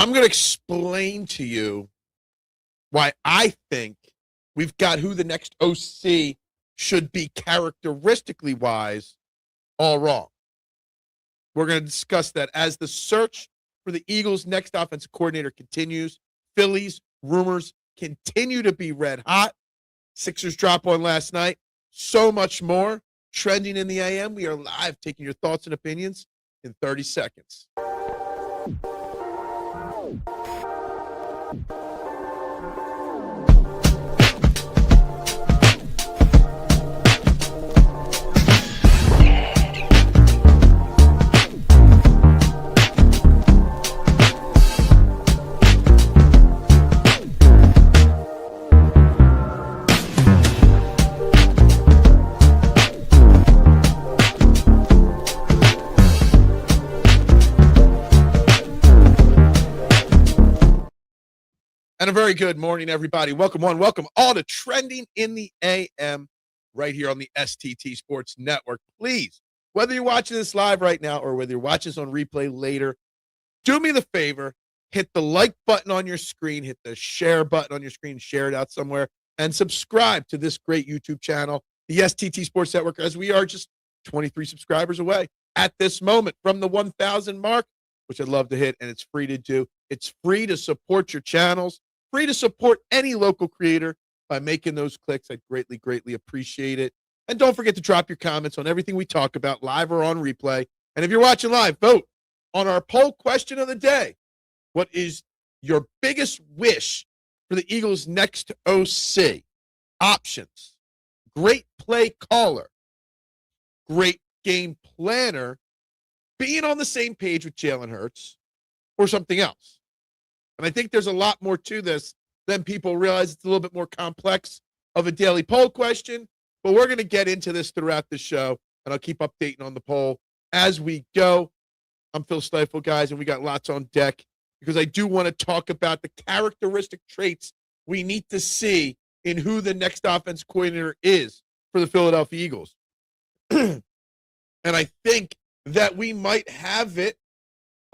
I'm going to explain to you why I think we've got who the next OC should be characteristically wise all wrong. We're going to discuss that as the search for the Eagles' next offensive coordinator continues. Phillies rumors continue to be red hot. Sixers drop one last night. So much more trending in the AM. We are live taking your thoughts and opinions in 30 seconds. And a very good morning, everybody. Welcome all to Trending in the AM right here on the STT Sports Network. Please, whether you're watching this live right now or whether you're watching this on replay later, do me the favor, hit the like button on your screen, hit the share button on your screen, share it out somewhere, and subscribe to this great YouTube channel, the STT Sports Network, as we are just 23 subscribers away at this moment from the 1,000 mark, which I'd love to hit, and it's free to do. It's free to support your channels. Free to support any local creator by making those clicks. I'd greatly, greatly appreciate it. And don't forget to drop your comments on everything we talk about, live or on replay. And if you're watching live, vote on our poll question of the day. What is your biggest wish for the Eagles' next OC? Options: great play caller, great game planner, being on the same page with Jalen Hurts, or something else. And I think there's a lot more to this than people realize. It's a little bit more complex of a daily poll question, but we're going to get into this throughout the show, and I'll keep updating on the poll as we go. I'm Phil Stiefel, guys, and we got lots on deck because I do want to talk about the characteristic traits we need to see in who the next offense coordinator is for the Philadelphia Eagles. And I think that we might have it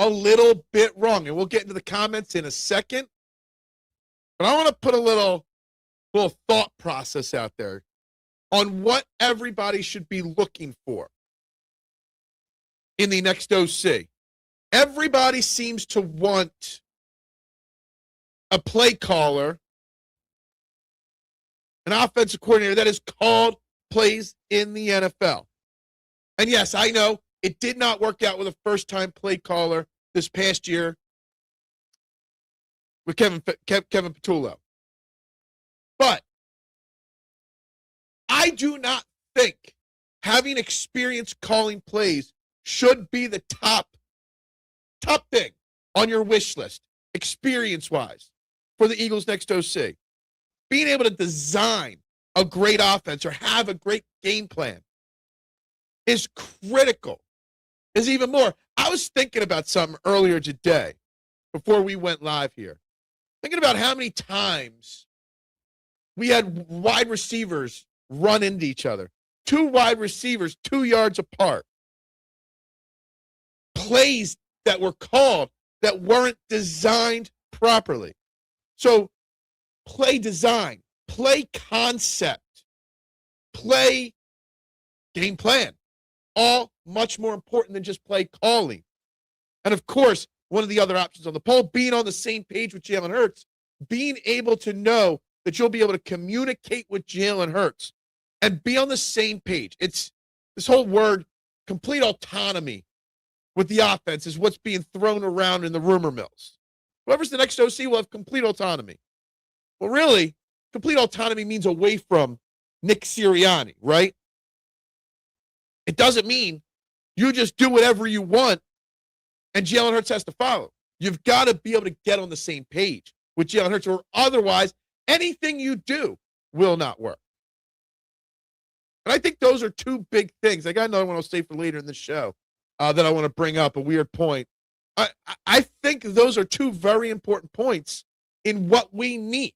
a little bit wrong, and we'll get into the comments in a second. But I want to put a little thought process out there on what everybody should be looking for in the next OC. Everybody seems to want a play caller, an offensive coordinator that has called plays in the NFL. And yes, I know it did not work out with a first-time play caller this past year with Kevin Patullo. But I do not think having experience calling plays should be the top thing on your wish list, experience-wise, for the Eagles' next OC. Being able to design a great offense or have a great game plan is critical. Is even more. I was thinking about something earlier today before we went live here. Thinking about how many times we had wide receivers run into each other. Two wide receivers 2 yards apart. Plays that were called that weren't designed properly. So play design, play concept, play game plan. All much more important than just play calling. And of course, one of the other options on the poll, being on the same page with Jalen Hurts, being able to know that you'll be able to communicate with Jalen Hurts and be on the same page. It's this whole word, complete autonomy with the offense is what's being thrown around in the rumor mills. Whoever's the next OC will have complete autonomy. Well, really, complete autonomy means away from Nick Sirianni, right? It doesn't mean you just do whatever you want and Jalen Hurts has to follow. You've got to be able to get on the same page with Jalen Hurts, or otherwise anything you do will not work. And I think those are two big things. I got another one I'll save for later in the show that I want to bring up, a weird point. I think those are two very important points in what we need.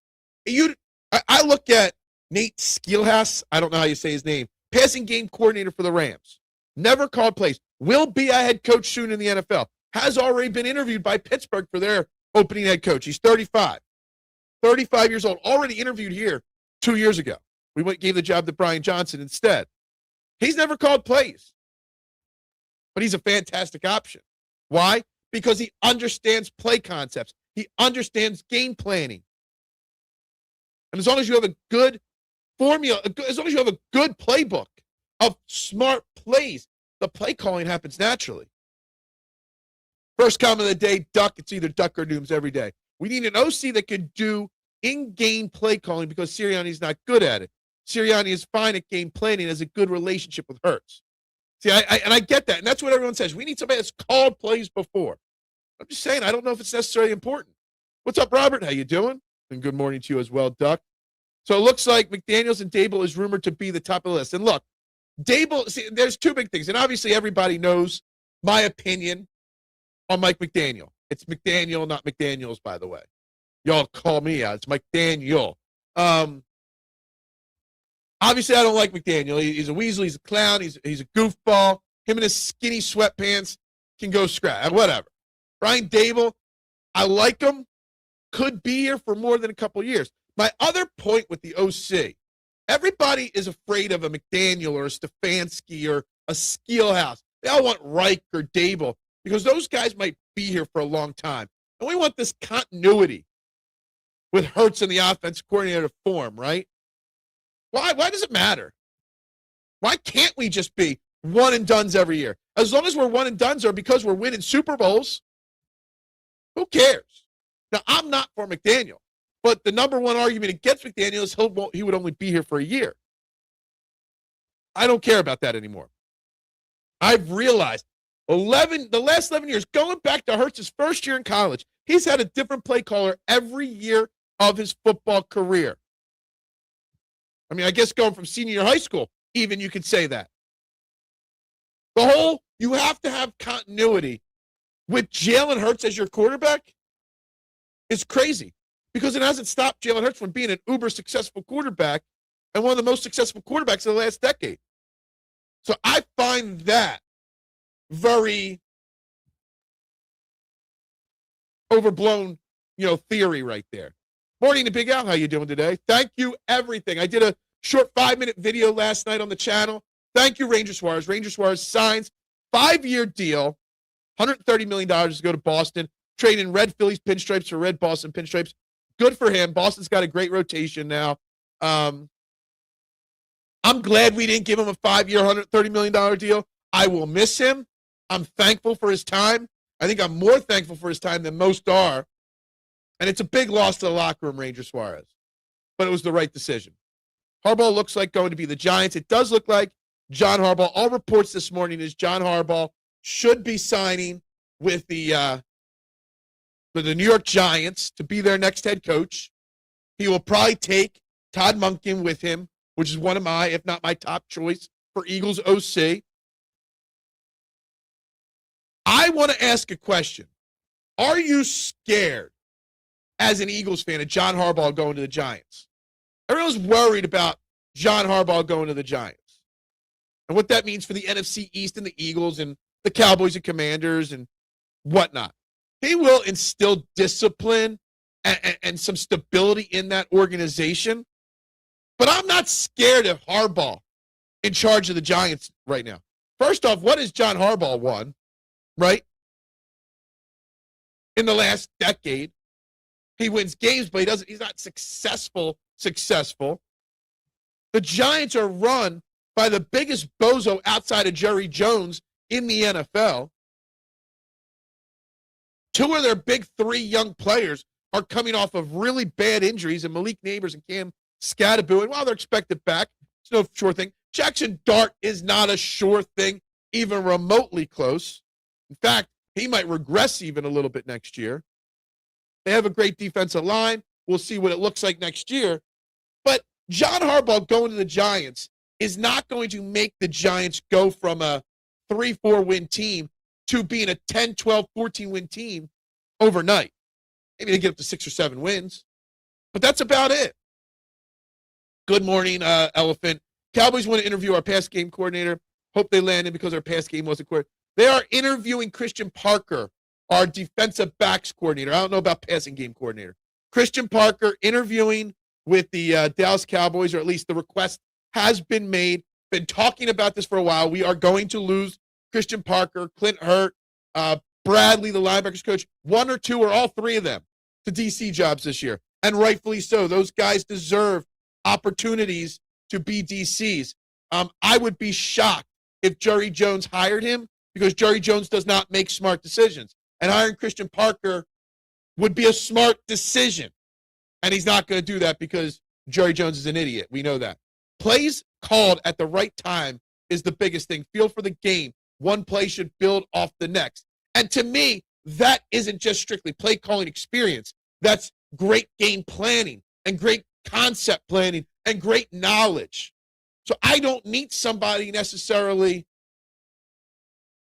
I look at Nate Skeelhaas, I don't know how you say his name, passing game coordinator for the Rams. Never called plays. Will be a head coach soon in the NFL. Has already been interviewed by Pittsburgh for their opening head coach. He's 35. 35 years old. Already interviewed here 2 years ago. We gave the job to Brian Johnson instead. He's never called plays. But he's a fantastic option. Why? Because he understands play concepts. He understands game planning. And as long as you have a good formula, as long as you have a good playbook of smart plays, the play calling happens naturally. First comment of the day, Duck. It's either Duck or Dooms every day. We need an OC that could do in-game play calling because Sirianni's not good at it. Sirianni is fine at game planning, has a good relationship with Hurts. See, I get that, and that's what everyone says. We need somebody that's called plays before. I'm just saying, I don't know if it's necessarily important. What's up, Robert? How you doing? And good morning to you as well, Duck. So it looks like McDaniels and Dable is rumored to be the top of the list. And look, Dable, see, there's two big things, and obviously everybody knows my opinion on Mike McDaniel. It's McDaniel, not McDaniels, by the way. Y'all call me out. It's McDaniel. Obviously, I don't like McDaniel. He's a weasel. He's a clown. He's a goofball. Him and his skinny sweatpants can go scratch. Whatever. Brian Dable, I like him. Could be here for more than a couple years. My other point with the OC, everybody is afraid of a McDaniel or a Stefanski or a Steelhouse. They all want Reich or Dable because those guys might be here for a long time. And we want this continuity with Hurts in the offense coordinator form, right? Why does it matter? Why can't we just be one and dones every year? As long as we're one and dones or because we're winning Super Bowls, who cares? Now, I'm not for McDaniel, but the number one argument against McDaniel is he would only be here for a year. I don't care about that anymore. I've realized the last 11 years, going back to Hurts' first year in college, he's had a different play caller every year of his football career. I mean, I guess going from senior year high school, even you could say that. You have to have continuity with Jalen Hurts as your quarterback is crazy because it hasn't stopped Jalen Hurts from being an uber successful quarterback and one of the most successful quarterbacks of the last decade. So I find that very overblown, theory right there. Morning to Big Al. How you doing today? Thank you, everything. I did a short 5-minute video last night on the channel. Thank you, Ranger Suarez. Ranger Suarez signs 5-year deal, $130 million to go to Boston, trading red Phillies pinstripes for red Boston pinstripes. Good for him. Boston's got a great rotation now. I'm glad we didn't give him a 5-year, $130 million deal. I will miss him. I'm thankful for his time. I think I'm more thankful for his time than most are. And it's a big loss to the locker room, Ranger Suarez. But it was the right decision. Harbaugh looks like going to be the Giants. It does look like John Harbaugh. All reports this morning is John Harbaugh should be signing with the New York Giants to be their next head coach. He will probably take Todd Monken with him, which is one of my, if not my top choice for Eagles OC. I want to ask a question. Are you scared as an Eagles fan of John Harbaugh going to the Giants? Everyone's worried about John Harbaugh going to the Giants and what that means for the NFC East and the Eagles and the Cowboys and Commanders and whatnot. He will instill discipline and some stability in that organization. But I'm not scared of Harbaugh in charge of the Giants right now. First off, what has John Harbaugh won, right? In the last decade. He wins games, but he's not successful. The Giants are run by the biggest bozo outside of Jerry Jones in the NFL. Two of their big three young players are coming off of really bad injuries, and Malik Neighbors and Cam Scatterbo, and while they're expected back, it's no sure thing. Jackson Dart is not a sure thing, even remotely close. In fact, he might regress even a little bit next year. They have a great defensive line. We'll see what it looks like next year. But John Harbaugh going to the Giants is not going to make the Giants go from a 3-4 win team to being a 10, 12, 14 win team overnight. Maybe they get up to 6 or 7 wins. But that's about it. Good morning, Elephant. Cowboys want to interview our pass game coordinator. Hope they land him because our pass game wasn't coordinated. They are interviewing Christian Parker our defensive backs coordinator. I don't know about passing game coordinator. Christian Parker interviewing with the Dallas Cowboys, or at least the request has been made. Been talking about this for a while. We are going to lose Christian Parker, Clint Hurt, Bradley, the linebackers coach, one or two or all three of them to DC jobs this year. And rightfully so. Those guys deserve opportunities to be DCs. I would be shocked if Jerry Jones hired him, because Jerry Jones does not make smart decisions. And hiring Christian Parker would be a smart decision. And he's not going to do that because Jerry Jones is an idiot. We know that. Plays called at the right time is the biggest thing. Feel for the game. One play should build off the next. And to me, that isn't just strictly play calling experience. That's great game planning and great concept planning and great knowledge. So I don't need somebody necessarily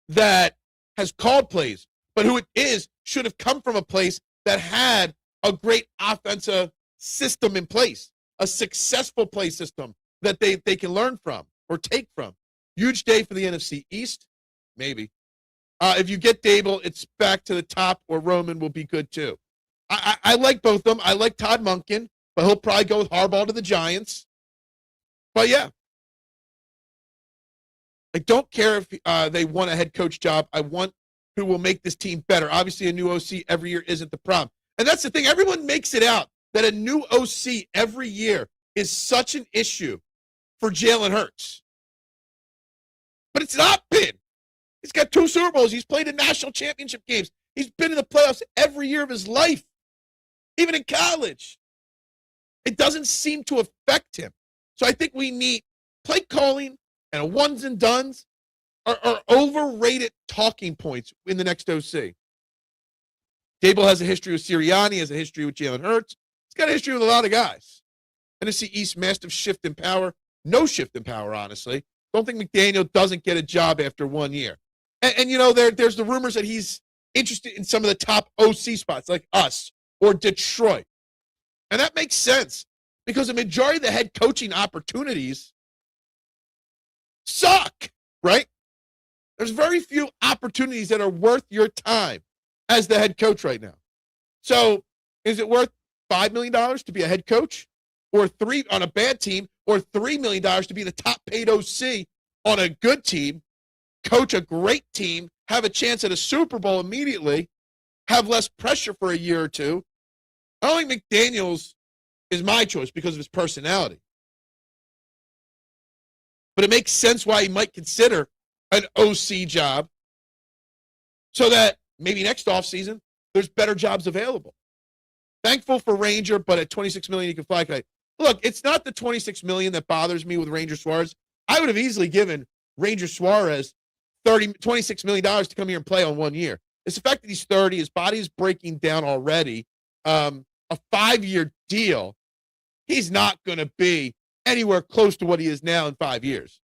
that has called plays, but who it is should have come from a place that had a great offensive system in place, a successful play system that they can learn from or take from. Huge day for the NFC East, maybe. If you get Dable, it's back to the top, or Roman will be good too. I like both of them. I like Todd Monken, but he'll probably go with Harbaugh to the Giants. But yeah, I don't care if they want a head coach job. I want who will make this team better. Obviously, a new OC every year isn't the problem. And that's the thing. Everyone makes it out that a new OC every year is such an issue for Jalen Hurts. But it's not been. He's got 2 Super Bowls. He's played in national championship games. He's been in the playoffs every year of his life, even in college. It doesn't seem to affect him. So I think we need play calling and a ones and dones are overrated talking points in the next OC. Dable has a history with Sirianni, has a history with Jalen Hurts. He's got a history with a lot of guys. NFC East, massive shift in power. No shift in power, honestly. Don't think McDaniel doesn't get a job after 1 year. And you know, there's the rumors that he's interested in some of the top OC spots, like us or Detroit. And that makes sense because the majority of the head coaching opportunities suck, right? There's very few opportunities that are worth your time as the head coach right now. So is it worth $5 million to be a head coach, or $3 on a bad team, or $3 million to be the top paid OC on a good team, coach a great team, have a chance at a Super Bowl immediately, have less pressure for a year or two? I don't think McDaniels is my choice because of his personality. But it makes sense why he might consider an OC job so that maybe next offseason there's better jobs available. Thankful for Ranger, but at $26 million you can fly kite. Look, it's not the $26 million that bothers me with Ranger Suarez. I would have easily given Ranger Suarez $26 million to come here and play on 1 year. It's the fact that he's 30, his body is breaking down already. A 5-year deal, he's not going to be anywhere close to what he is now in 5 years.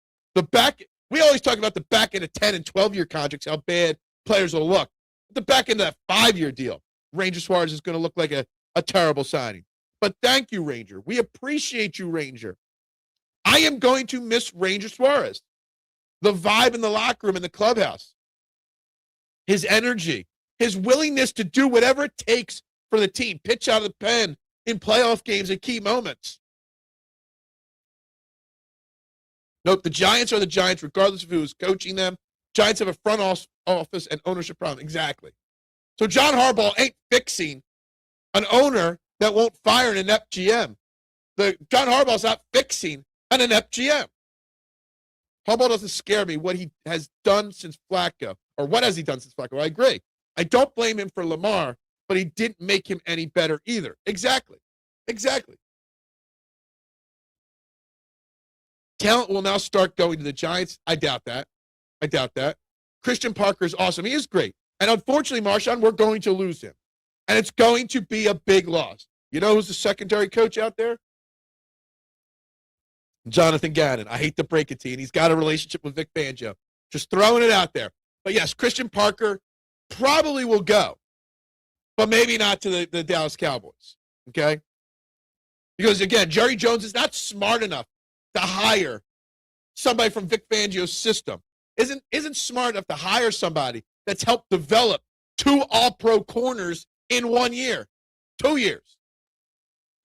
We always talk about the back end of 10 and 12-year contracts, how bad players will look. The back end of that 5-year deal, Ranger Suarez is going to look like a terrible signing. But thank you, Ranger. We appreciate you, Ranger. I am going to miss Ranger Suarez. The vibe in the locker room, in the clubhouse, his energy, his willingness to do whatever it takes for the team, pitch out of the pen in playoff games at key moments. Nope, the Giants are the Giants, regardless of who is coaching them. Giants have a front office and ownership problem. Exactly. So John Harbaugh ain't fixing an owner that won't fire an inept GM. John Harbaugh's not fixing an inept GM. Harbaugh doesn't scare me, what he has done since Flacco. Or what has he done since Flacco? I agree. I don't blame him for Lamar, but he didn't make him any better either. Exactly. Talent will now start going to the Giants. I doubt that. Christian Parker is awesome. He is great. And unfortunately, Marshawn, we're going to lose him. And it's going to be a big loss. You know who's the secondary coach out there? Jonathan Gannon. I hate to break it to you. And he's got a relationship with Vic Fangio. Just throwing it out there. But yes, Christian Parker probably will go. But maybe not to the Dallas Cowboys. Okay? Because, again, Jerry Jones is not smart enough to hire somebody from Vic Fangio's system. Isn't smart enough to hire somebody that's helped develop 2 all-pro corners in 1 year, 2 years.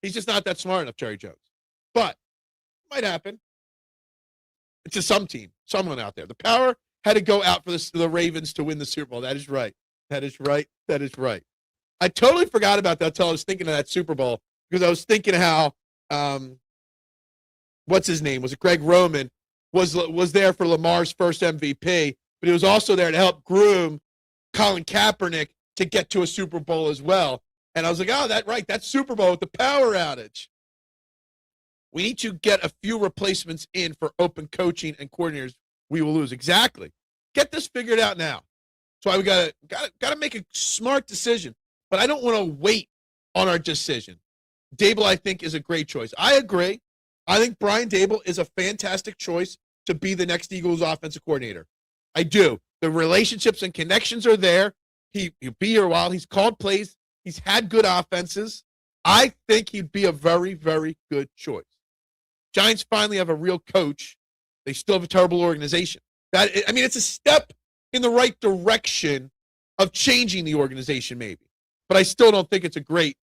He's just not that smart enough, Jerry Jones. But it might happen. It's to some team, someone out there. The power had to go out for the Ravens to win the Super Bowl. That is right. That is right. That is right. I totally forgot about that until I was thinking of that Super Bowl because I was thinking how, what's his name? Was it Greg Roman? Was there for Lamar's first MVP, but he was also there to help groom Colin Kaepernick to get to a Super Bowl as well. And I was like, oh, that's Super Bowl with the power outage. We need to get a few replacements in for open coaching and coordinators. We will lose. Exactly. Get this figured out now. So we got to make a smart decision. But I don't want to wait on our decision. Dable, I think, is a great choice. I agree. I think Brian Dable is a fantastic choice to be the next Eagles offensive coordinator. I do. The relationships and connections are there. He'll be here a while. He's called plays. He's had good offenses. I think he'd be a very, very good choice. Giants finally have a real coach. They still have a terrible organization. It's a step in the right direction of changing the organization, maybe. But I still don't think it's going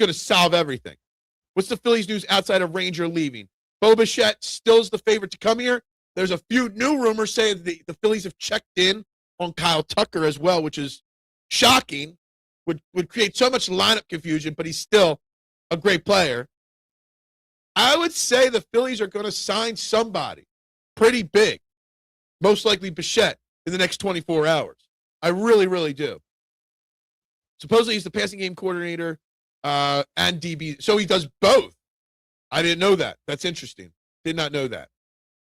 to solve everything. What's the Phillies news outside of Ranger leaving? Bichette still is the favorite to come here. There's a few new rumors saying the Phillies have checked in on Kyle Tucker as well, which is shocking. Would create so much lineup confusion, but he's still a great player. I would say the Phillies are going to sign somebody pretty big, most likely Bichette, in the next 24 hours. I really, really do. Supposedly he's the passing game coordinator and DB. So he does both. I didn't know that. That's interesting. Did not know that.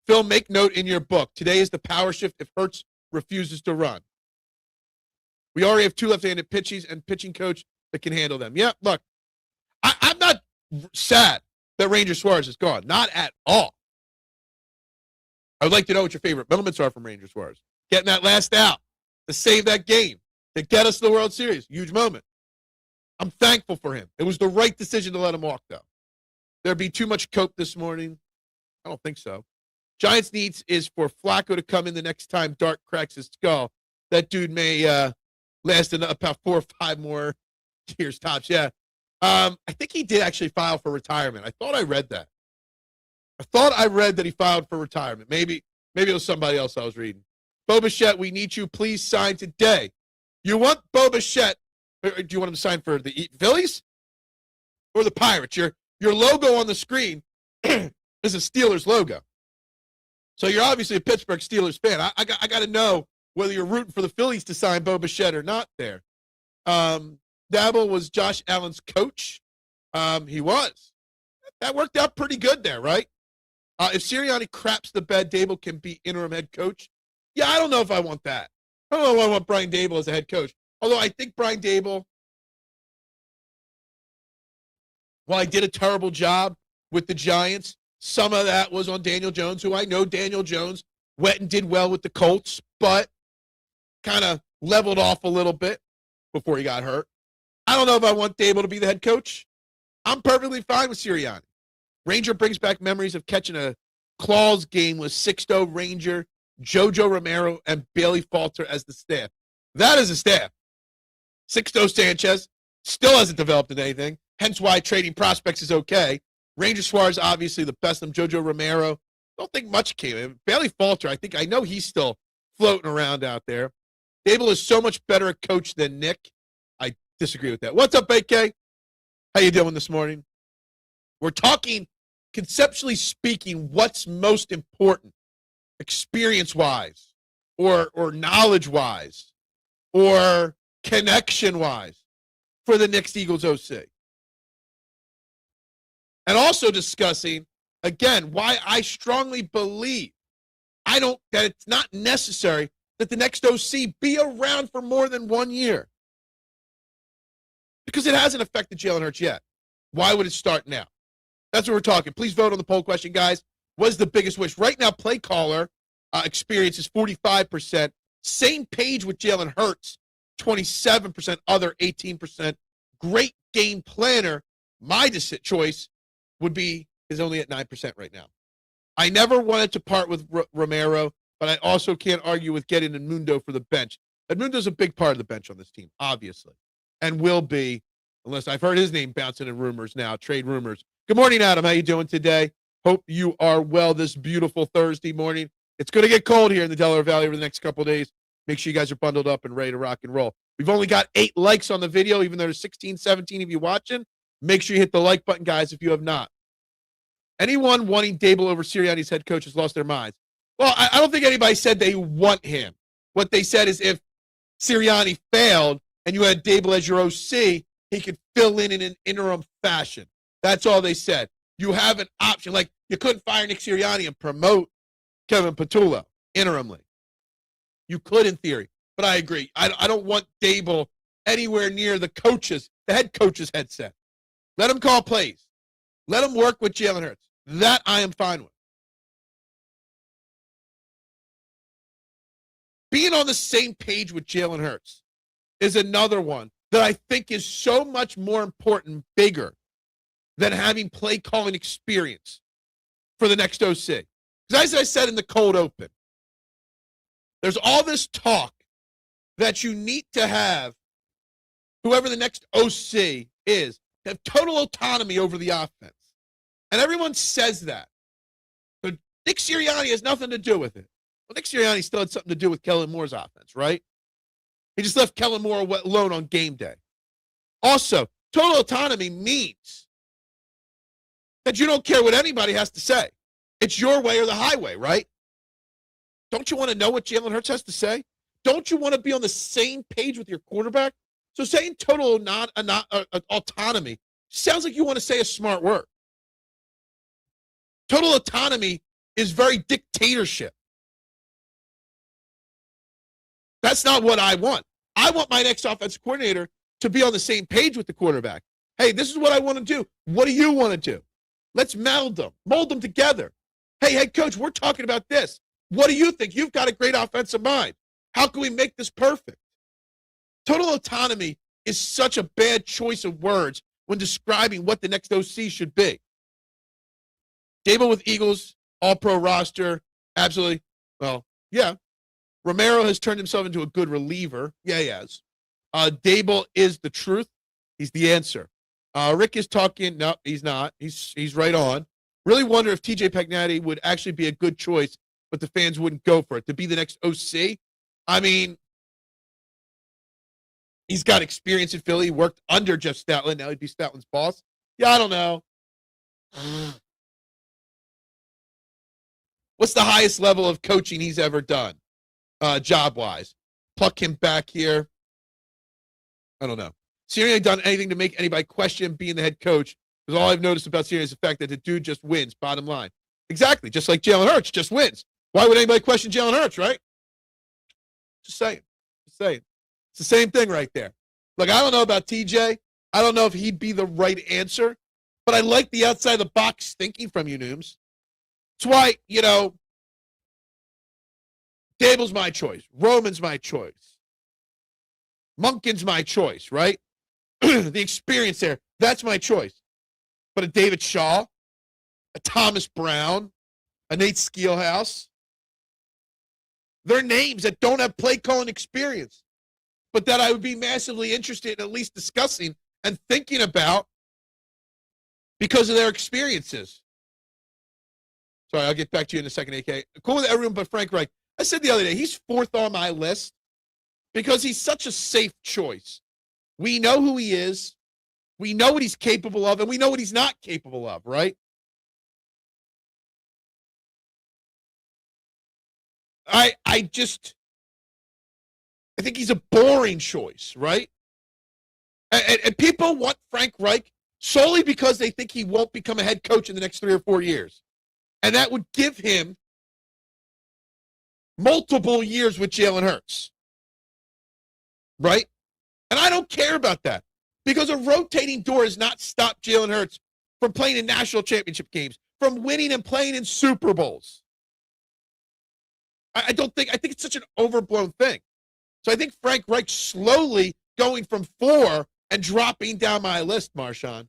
Phil, make note in your book. Today is the power shift if Hurts refuses to run. We already have 2 left-handed pitchies and pitching coach that can handle them. Yeah, look, I'm not sad that Ranger Suarez is gone. Not at all. I would like to know what your favorite moments are from Ranger Suarez. Getting that last out to save that game, to get us to the World Series. Huge moment. I'm thankful for him. It was the right decision to let him walk, though. There'd be too much coke this morning. I don't think so. Giants' needs is for Flacco to come in the next time Dart cracks his skull. That dude may last about 4 or 5 more years tops. Yeah. I think he did actually file for retirement. I thought I read that. I thought I read that he filed for retirement. Maybe it was somebody else I was reading. Bichette, we need you. Please sign today. You want Bichette, or do you want him to sign for the Phillies or the Pirates? Your logo on the screen is a Steelers logo. So you're obviously a Pittsburgh Steelers fan. I got to know whether you're rooting for the Phillies to sign Bichette or not there. Dabo was Josh Allen's coach. He was. That worked out pretty good there, right? If Sirianni craps the bed, Dable can be interim head coach. Yeah, I don't know if I want that. I don't know if I want Brian Dable as a head coach. Although I think Brian Dable, while I did a terrible job with the Giants, some of that was on Daniel Jones, who I know Daniel Jones went and did well with the Colts, but kind of leveled off a little bit before he got hurt. I don't know if I want Dable to be the head coach. I'm perfectly fine with Sirianni. Ranger brings back memories of catching a Claws game with Sixto, Ranger, JoJo Romero, and Bailey Falter as the staff. That is a staff. Sixto Sanchez still hasn't developed in anything, hence why trading prospects is okay. Ranger Suarez, obviously the best of them. JoJo Romero, don't think much came in. Bailey Falter, I know he's still floating around out there. Dable is so much better a coach than Nick. I disagree with that. What's up, AK? How you doing this morning? We're talking, conceptually speaking, what's most important, experience-wise, or knowledge-wise, or connection-wise for the next Eagles OC. And also discussing, again, why I strongly believe that it's not necessary that the next OC be around for more than 1 year. Because it hasn't affected Jalen Hurts yet. Why would it start now? That's what we're talking. Please vote on the poll question, guys. What is the biggest wish? Right now, play caller experience is 45%. Same page with Jalen Hurts, 27%. Other 18%. Great game planner. My choice is only at 9% right now. I never wanted to part with Romero, but I also can't argue with getting Mundo for the bench. Edmundo's a big part of the bench on this team, obviously, and will be, unless I've heard his name bouncing in rumors now, trade rumors. Good morning, Adam. How you doing today? Hope you are well this beautiful Thursday morning. It's going to get cold here in the Delaware Valley over the next couple of days. Make sure you guys are bundled up and ready to rock and roll. We've only got 8 likes on the video, even though there's 16, 17 of you watching. Make sure you hit the like button, guys, if you have not. Anyone wanting Dable over Sirianni's head coach has lost their minds. Well, I don't think anybody said they want him. What they said is if Sirianni failed and you had Dable as your OC, he could fill in an interim fashion. That's all they said. You have an option. Like, you couldn't fire Nick Sirianni and promote Kevin Patullo interimly. You could in theory, but I agree. I don't want Dable anywhere near the head coach's headset. Let him call plays. Let him work with Jalen Hurts. That I am fine with. Being on the same page with Jalen Hurts is another one that I think is so much more important, bigger, than having play calling experience for the next OC. Because as I said in the cold open, there's all this talk that you need to have, whoever the next OC is, to have total autonomy over the offense. And everyone says that. But Nick Sirianni has nothing to do with it. Well, Nick Sirianni still had something to do with Kellen Moore's offense, right? He just left Kellen Moore alone on game day. Also, total autonomy means that you don't care what anybody has to say. It's your way or the highway, right? Don't you want to know what Jalen Hurts has to say? Don't you want to be on the same page with your quarterback? So saying total autonomy sounds like you want to say a smart word. Total autonomy is very dictatorship. That's not what I want. I want my next offensive coordinator to be on the same page with the quarterback. Hey, this is what I want to do. What do you want to do? Let's mold them together. Hey, head coach, we're talking about this. What do you think? You've got a great offensive mind. How can we make this perfect? Total autonomy is such a bad choice of words when describing what the next OC should be. Dable with Eagles, all-pro roster, absolutely. Well, yeah. Romero has turned himself into a good reliever. Yeah, he has. Dable is the truth. He's the answer. Rick is talking. No, he's not. He's right on. Really wonder if TJ Pagnotti would actually be a good choice, but the fans wouldn't go for it. To be the next OC? I mean, he's got experience in Philly. He worked under Jeff Stoutland. Now he'd be Stoutland's boss. Yeah, I don't know. What's the highest level of coaching he's ever done, job-wise? Pluck him back here. I don't know. Sirianni done anything to make anybody question being the head coach? Because all I've noticed about Sirianni is the fact that the dude just wins, bottom line. Exactly, just like Jalen Hurts just wins. Why would anybody question Jalen Hurts, right? Just saying. Just saying. It's the same thing right there. Look, I don't know about TJ. I don't know if he'd be the right answer, but I like the outside-the-box thinking from you, Nooms. That's why, Dable's my choice. Roman's my choice. Monken's my choice, right? The experience there, that's my choice. But a David Shaw, a Thomas Brown, a Nate Skeelhouse, they're names that don't have play calling experience, but that I would be massively interested in at least discussing and thinking about because of their experiences. Sorry, I'll get back to you in a second, AK. Cool with everyone but Frank Reich. I said the other day, he's 4th on my list because he's such a safe choice. We know who he is. We know what he's capable of, and we know what he's not capable of, right? I think he's a boring choice, right? And people want Frank Reich solely because they think he won't become a head coach in the next 3 or 4 years. And that would give him multiple years with Jalen Hurts. Right? And I don't care about that because a rotating door has not stopped Jalen Hurts from playing in national championship games, from winning and playing in Super Bowls. I think it's such an overblown thing. So I think Frank Reich slowly going from 4 and dropping down my list, Marshawn.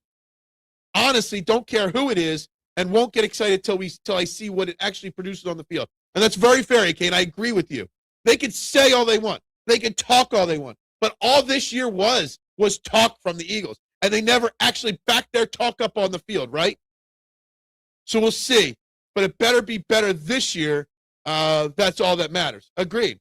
Honestly, don't care who it is and won't get excited till I see what it actually produces on the field. And that's very fair, AK, and I agree with you. They can say all they want. They can talk all they want. But all this year was talk from the Eagles. And they never actually backed their talk up on the field, right? So we'll see. But it better be better this year. That's all that matters. Agreed.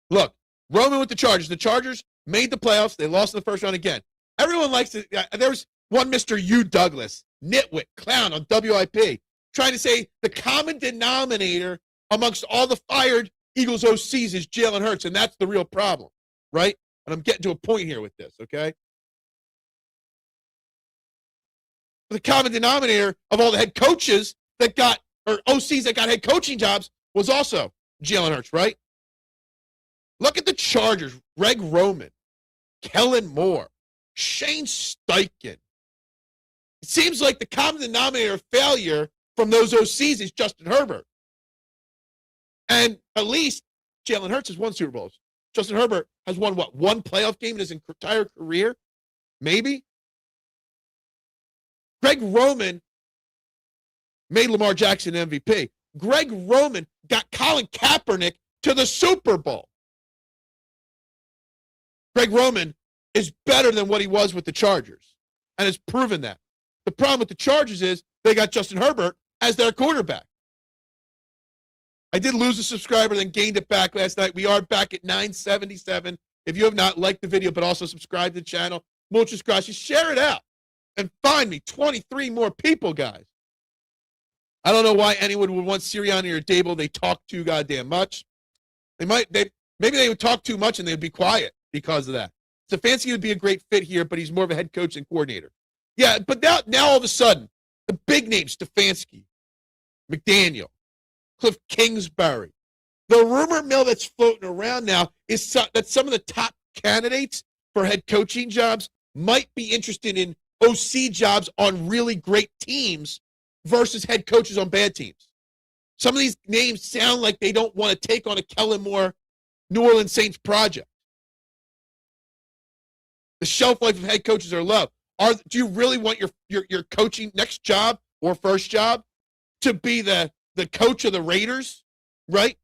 Look, Roman with the Chargers. The Chargers made the playoffs. They lost in the first round again. Everyone likes it. There's one Mr. U. Douglas, nitwit, clown on WIP, trying to say the common denominator amongst all the fired Eagles OCs is Jalen Hurts, and that's the real problem, right? And I'm getting to a point here with this, okay? The common denominator of all the head coaches that got, or OCs that got head coaching jobs was also Jalen Hurts, right? Look at the Chargers. Greg Roman, Kellen Moore, Shane Steichen. It seems like the common denominator of failure from those OCs is Justin Herbert. And at least Jalen Hurts has won Super Bowls. Justin Herbert has won, what, one playoff game in his entire career? Maybe? Greg Roman made Lamar Jackson MVP. Greg Roman got Colin Kaepernick to the Super Bowl. Greg Roman is better than what he was with the Chargers and has proven that. The problem with the Chargers is they got Justin Herbert as their quarterback. I did lose a subscriber, then gained it back last night. We are back at 977. If you have not liked the video, but also subscribed to the channel, muchas gracias. Share it out and find me 23 more people, guys. I don't know why anyone would want Sirianni or Dable. They talk too goddamn much. Maybe they would talk too much and they'd be quiet because of that. Stefanski would be a great fit here, but he's more of a head coach and coordinator. Yeah, but now all of a sudden, the big names, Stefanski, McDaniel, Cliff Kingsbury. The rumor mill that's floating around now is that some of the top candidates for head coaching jobs might be interested in OC jobs on really great teams versus head coaches on bad teams. Some of these names sound like they don't want to take on a Kellen Moore New Orleans Saints project. The shelf life of head coaches are low. Do you really want your coaching next job or first job to be the coach of the Raiders, right?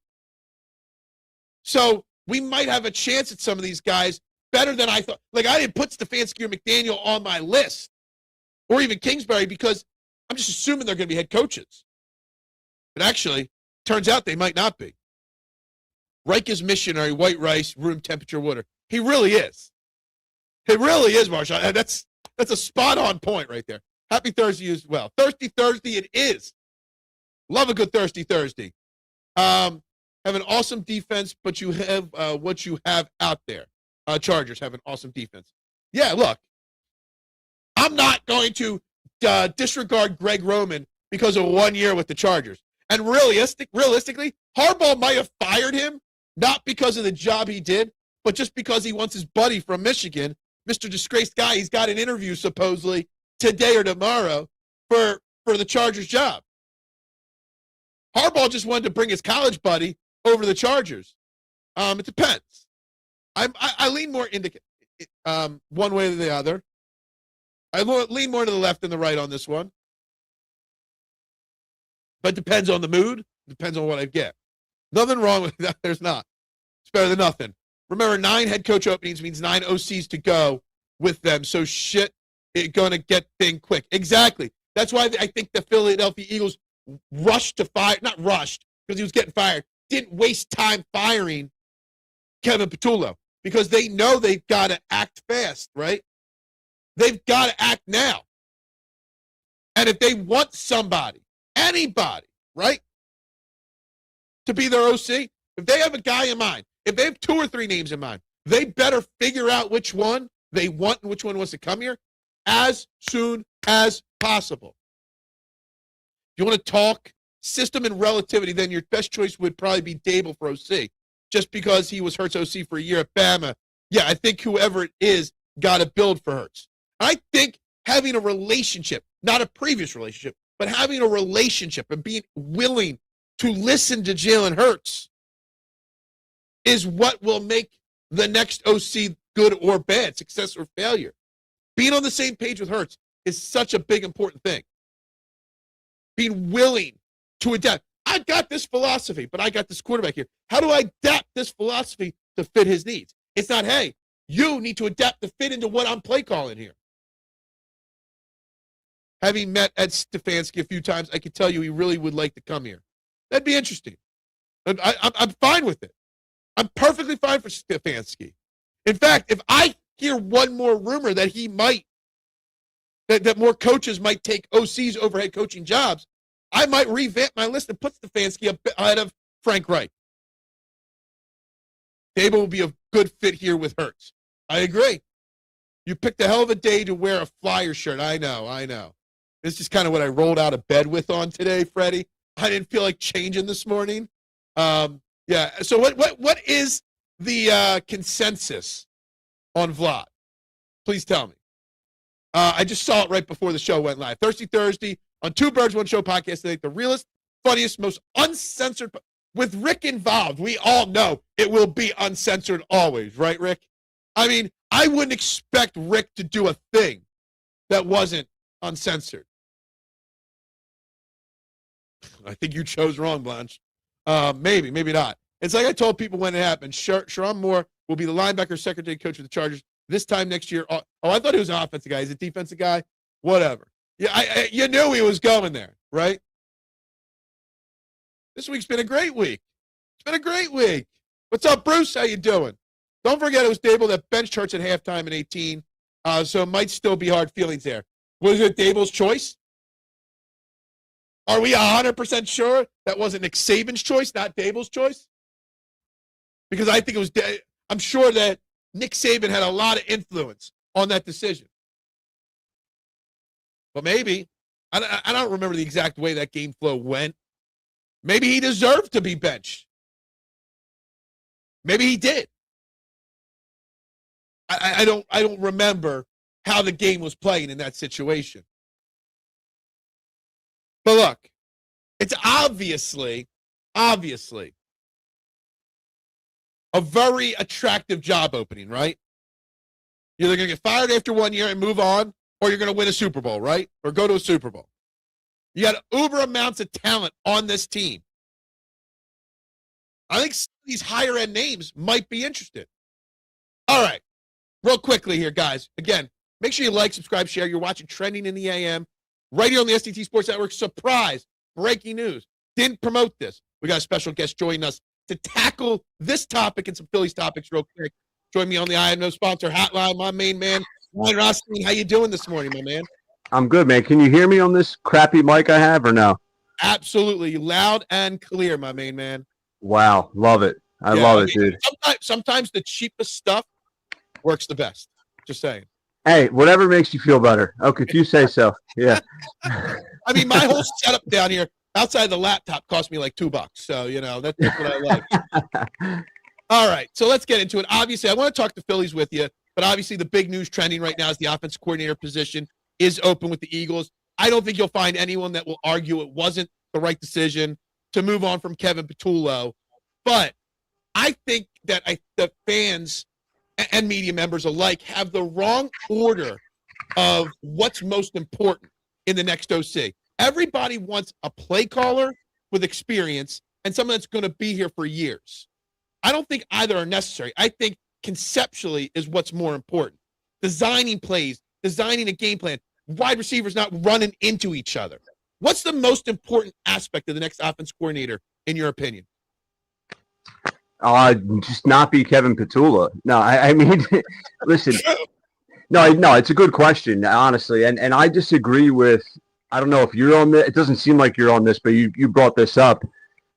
So we might have a chance at some of these guys better than I thought. Like, I didn't put Stefanski or McDaniel on my list, or even Kingsbury, because I'm just assuming they're going to be head coaches. But actually, turns out they might not be. Reich is missionary, white rice, room temperature water. He really is. It really is, Marshawn. That's a spot-on point right there. Happy Thursday as well. Thirsty Thursday it is. Love a good Thirsty Thursday. Have an awesome defense, but you have what you have out there. Chargers have an awesome defense. Yeah, look. I'm not going to disregard Greg Roman because of 1 year with the Chargers. And realistically, Harbaugh might have fired him, not because of the job he did, but just because he wants his buddy from Michigan, Mr. Disgraced Guy. He's got an interview supposedly today or tomorrow for the Chargers job. Harbaugh just wanted to bring his college buddy over to the Chargers. It depends. I lean more into one way than the other. I lean more to the left than the right on this one. But it depends on the mood. Depends on what I get. Nothing wrong with that. There's not. It's better than nothing. Remember, 9 head coach openings means 9 OCs to go with them. So shit is going to get thing quick. Exactly. That's why I think the Philadelphia Eagles rushed to fire. Not rushed, because he was getting fired. Didn't waste time firing Kevin Patullo, because they know they've got to act fast, right? They've got to act now. And if they want somebody, anybody, right, to be their OC, if they have a guy in mind, if they have 2 or 3 names in mind, they better figure out which one they want and which one wants to come here as soon as possible. If you want to talk system and relativity, then your best choice would probably be Dable for OC, just because he was Hurts OC for a year at Bama. Yeah, I think whoever it is got to build for Hurts. I think having a relationship, not a previous relationship, but having a relationship and being willing to listen to Jalen Hurts is what will make the next OC good or bad, success or failure. Being on the same page with Hurts is such a big, important thing. Being willing to adapt. I got this philosophy, but I got this quarterback here. How do I adapt this philosophy to fit his needs. It's not, hey, you need to adapt to fit into what I'm play calling here. Having met Ed Stefanski a few times, I can tell you he really would like to come here. That'd be interesting. I'm fine with it. I'm perfectly fine for Stefanski. In fact, if I hear one more rumor that he might, that more coaches might take OC's overhead coaching jobs, I might revamp my list and put Stefanski ahead of Frank Reich. Dable will be a good fit here with Hurts. I agree. You picked a hell of a day to wear a Flyer shirt. I know. This is kind of what I rolled out of bed with on today, Freddie. I didn't feel like changing this morning. Yeah. So what is the consensus on Vlad? Please tell me. I just saw it right before the show went live. Thirsty Thursday on Two Birds, One Show podcast today. The realest, funniest, most uncensored. With Rick involved, we all know it will be uncensored always, right, Rick? I mean, I wouldn't expect Rick to do a thing that wasn't uncensored. I think you chose wrong, Blanche. Maybe not. It's like I told people when it happened. Sharon Moore will be the linebacker secretary coach for the Chargers this time next year. Oh, I thought he was an offensive guy. He's a defensive guy. Whatever. Yeah, you knew he was going there, right? This week's been a great week. It's been a great week. What's up, Bruce? How you doing? Don't forget it was Dable that benched Hurts at halftime in 18, so it might still be hard feelings there. Was it Dable's choice? Are we 100% sure that wasn't Nick Saban's choice, not Dable's choice? Because I think it was. I'm sure that Nick Saban had a lot of influence on that decision. But maybe. I don't remember the exact way that game flow went. Maybe he deserved to be benched. Maybe he did. I don't remember how the game was playing in that situation. But look, it's obviously a very attractive job opening, right? You're either going to get fired after 1 year and move on, or you're going to win a Super Bowl, right? Or go to a Super Bowl. You got uber amounts of talent on this team. I think some of these higher-end names might be interested. All right. Real quickly here, guys. Again, make sure you like, subscribe, share. You're watching Trending in the AM right here on the STT Sports Network. Surprise. Breaking news. Didn't promote this. We got a special guest joining us to tackle this topic and some Phillies topics real quick. Join me on the I Have No Sponsor hotline, my main man, Ryan Rothstein. How you doing this morning, my man? I'm good, man. Can you hear me on this crappy mic I have or no? Absolutely. Loud and clear, my main man. Wow. Love it. I love it, dude. Sometimes the cheapest stuff works the best. Just saying. Hey, whatever makes you feel better. Okay, if you say so. Yeah. I mean, my whole setup down here outside the laptop cost me like $2. So, that's what I like. All right. So let's get into it. Obviously, I want to talk the Phillies with you, but obviously the big news trending right now is the offensive coordinator position is open with the Eagles. I don't think you'll find anyone that will argue it wasn't the right decision to move on from Kevin Patullo. But I think that the fans and media members alike have the wrong order of what's most important in the next OC. Everybody wants a play caller with experience and someone that's going to be here for years. I don't think either are necessary. I think conceptually is what's more important. Designing plays, designing a game plan, wide receivers not running into each other. What's the most important aspect of the next offense coordinator, in your opinion? Just not be Kevin Patullo. No, I mean, listen. No, it's a good question, honestly, and I disagree with. I don't know if you're on this. It doesn't seem like you're on this, but you brought this up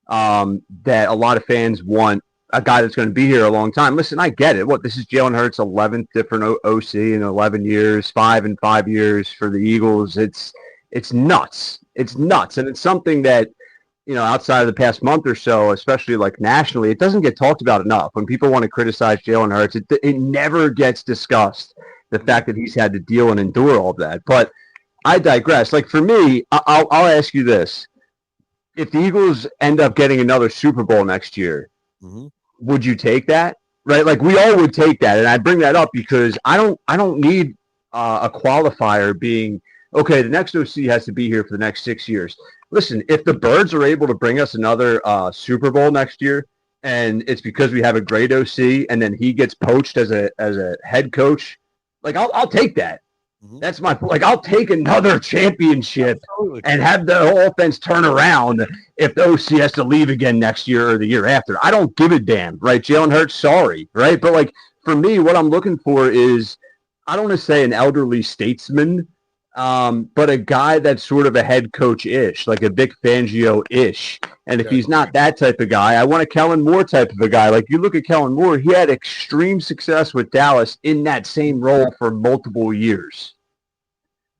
that a lot of fans want a guy that's going to be here a long time. Listen, I get it. This is Jalen Hurts' 11th different OC in 11 years, 5 in 5 years for the Eagles. It's nuts. It's nuts, and it's something that, outside of the past month or so, especially like nationally, it doesn't get talked about enough. When people want to criticize Jalen Hurts, it never gets discussed, the fact that he's had to deal and endure all of that. But I digress. Like, for me, I'll ask you this. If the Eagles end up getting another Super Bowl next year, would you take that? Right? Like, we all would take that. And I bring that up because I don't need a qualifier being, okay, the next OC has to be here for the next 6 years. Listen, if the Birds are able to bring us another Super Bowl next year, and it's because we have a great OC, and then he gets poached as a head coach. Like I'll take that. That's my like. I'll take another championship and have the whole offense turn around if the OC has to leave again next year or the year after. I don't give a damn, right? Jalen Hurts, sorry, right? But like for me, what I'm looking for is I don't want to say an elderly statesman, but a guy that's sort of a head coach-ish, like a Vic Fangio-ish. And if he's not that type of guy, I want a Kellen Moore type of a guy. Like you look at Kellen Moore, he had extreme success with Dallas in that same role for multiple years.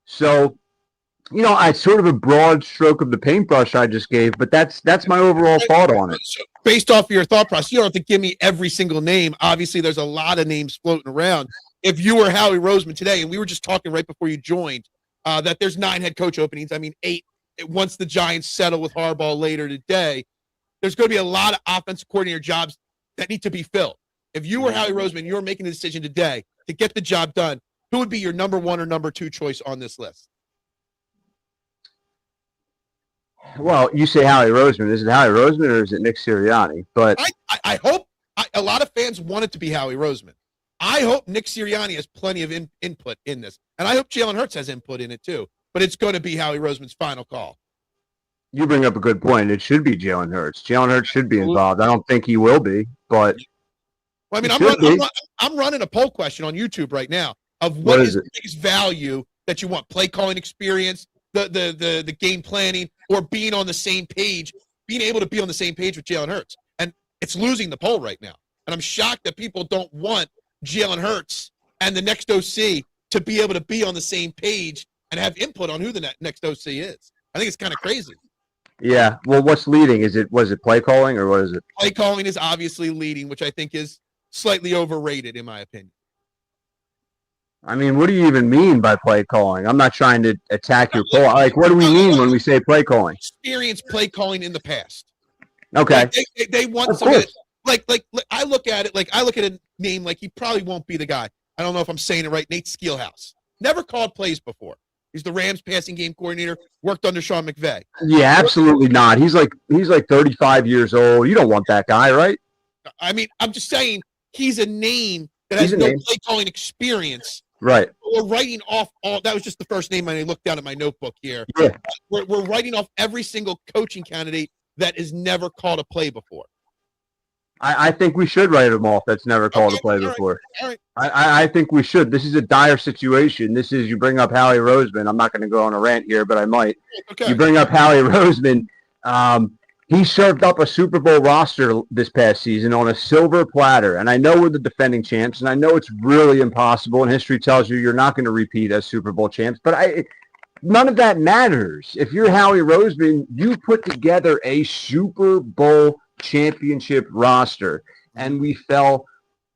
So, I sort of a broad stroke of the paintbrush I just gave, but that's my overall thought on it. So based off of your thought process, you don't have to give me every single name. Obviously, there's a lot of names floating around. If you were Howie Roseman today, and we were just talking right before you joined, that there's 9 head coach openings. I mean, 8 once the Giants settle with Harbaugh later today. There's going to be a lot of offensive coordinator jobs that need to be filled. If you were Howie Roseman, you were making a decision today to get the job done, who would be your number 1 or number 2 choice on this list? Well, you say Howie Roseman. Is it Howie Roseman or is it Nick Sirianni? But I hope a lot of fans want it to be Howie Roseman. I hope Nick Sirianni has plenty of input in this, and I hope Jalen Hurts has input in it too. But it's going to be Howie Roseman's final call. You bring up a good point. It should be Jalen Hurts. Jalen Hurts should be involved. I don't think he will be, but well, I mean, I'm running a poll question on YouTube right now of what is the biggest value that you want: play calling experience, the game planning, or being on the same page, being able to be on the same page with Jalen Hurts. And it's losing the poll right now. And I'm shocked that people don't want Jalen Hurts and the next OC to be able to be on the same page and have input on who the next OC is. I think it's kind of crazy. Yeah. Well, what's leading? Was it play calling or what is it? Play calling is obviously leading, which I think is slightly overrated in my opinion. I mean, what do you even mean by play calling? I'm not trying to attack your poll. Like, what do we mean when we say play calling? Experience play calling in the past. Okay. Like they want somebody like I look at it like I look at a name like he probably won't be the guy. I don't know if I'm saying it right. Nate Scheelhaus. Never called plays before. He's the Rams passing game coordinator, worked under Sean McVay. Yeah, absolutely not. He's like 35 years old. You don't want that guy, right? I mean, I'm just saying he's a name that has no play calling experience. Right. We're writing off all that was just the first name I looked down at my notebook here. Yeah. We're writing off every single coaching candidate that has never called a play before. I think we should write him off that's never called a play before. All right. I think we should. This is a dire situation. This is, you bring up Howie Roseman. I'm not going to go on a rant here, but I might. Okay. You bring up Howie Roseman. He served up a Super Bowl roster this past season on a silver platter. And I know we're the defending champs, and I know it's really impossible, and history tells you you're not going to repeat as Super Bowl champs. But none of that matters. If you're Howie Roseman, you put together a Super Bowl championship roster, and we fell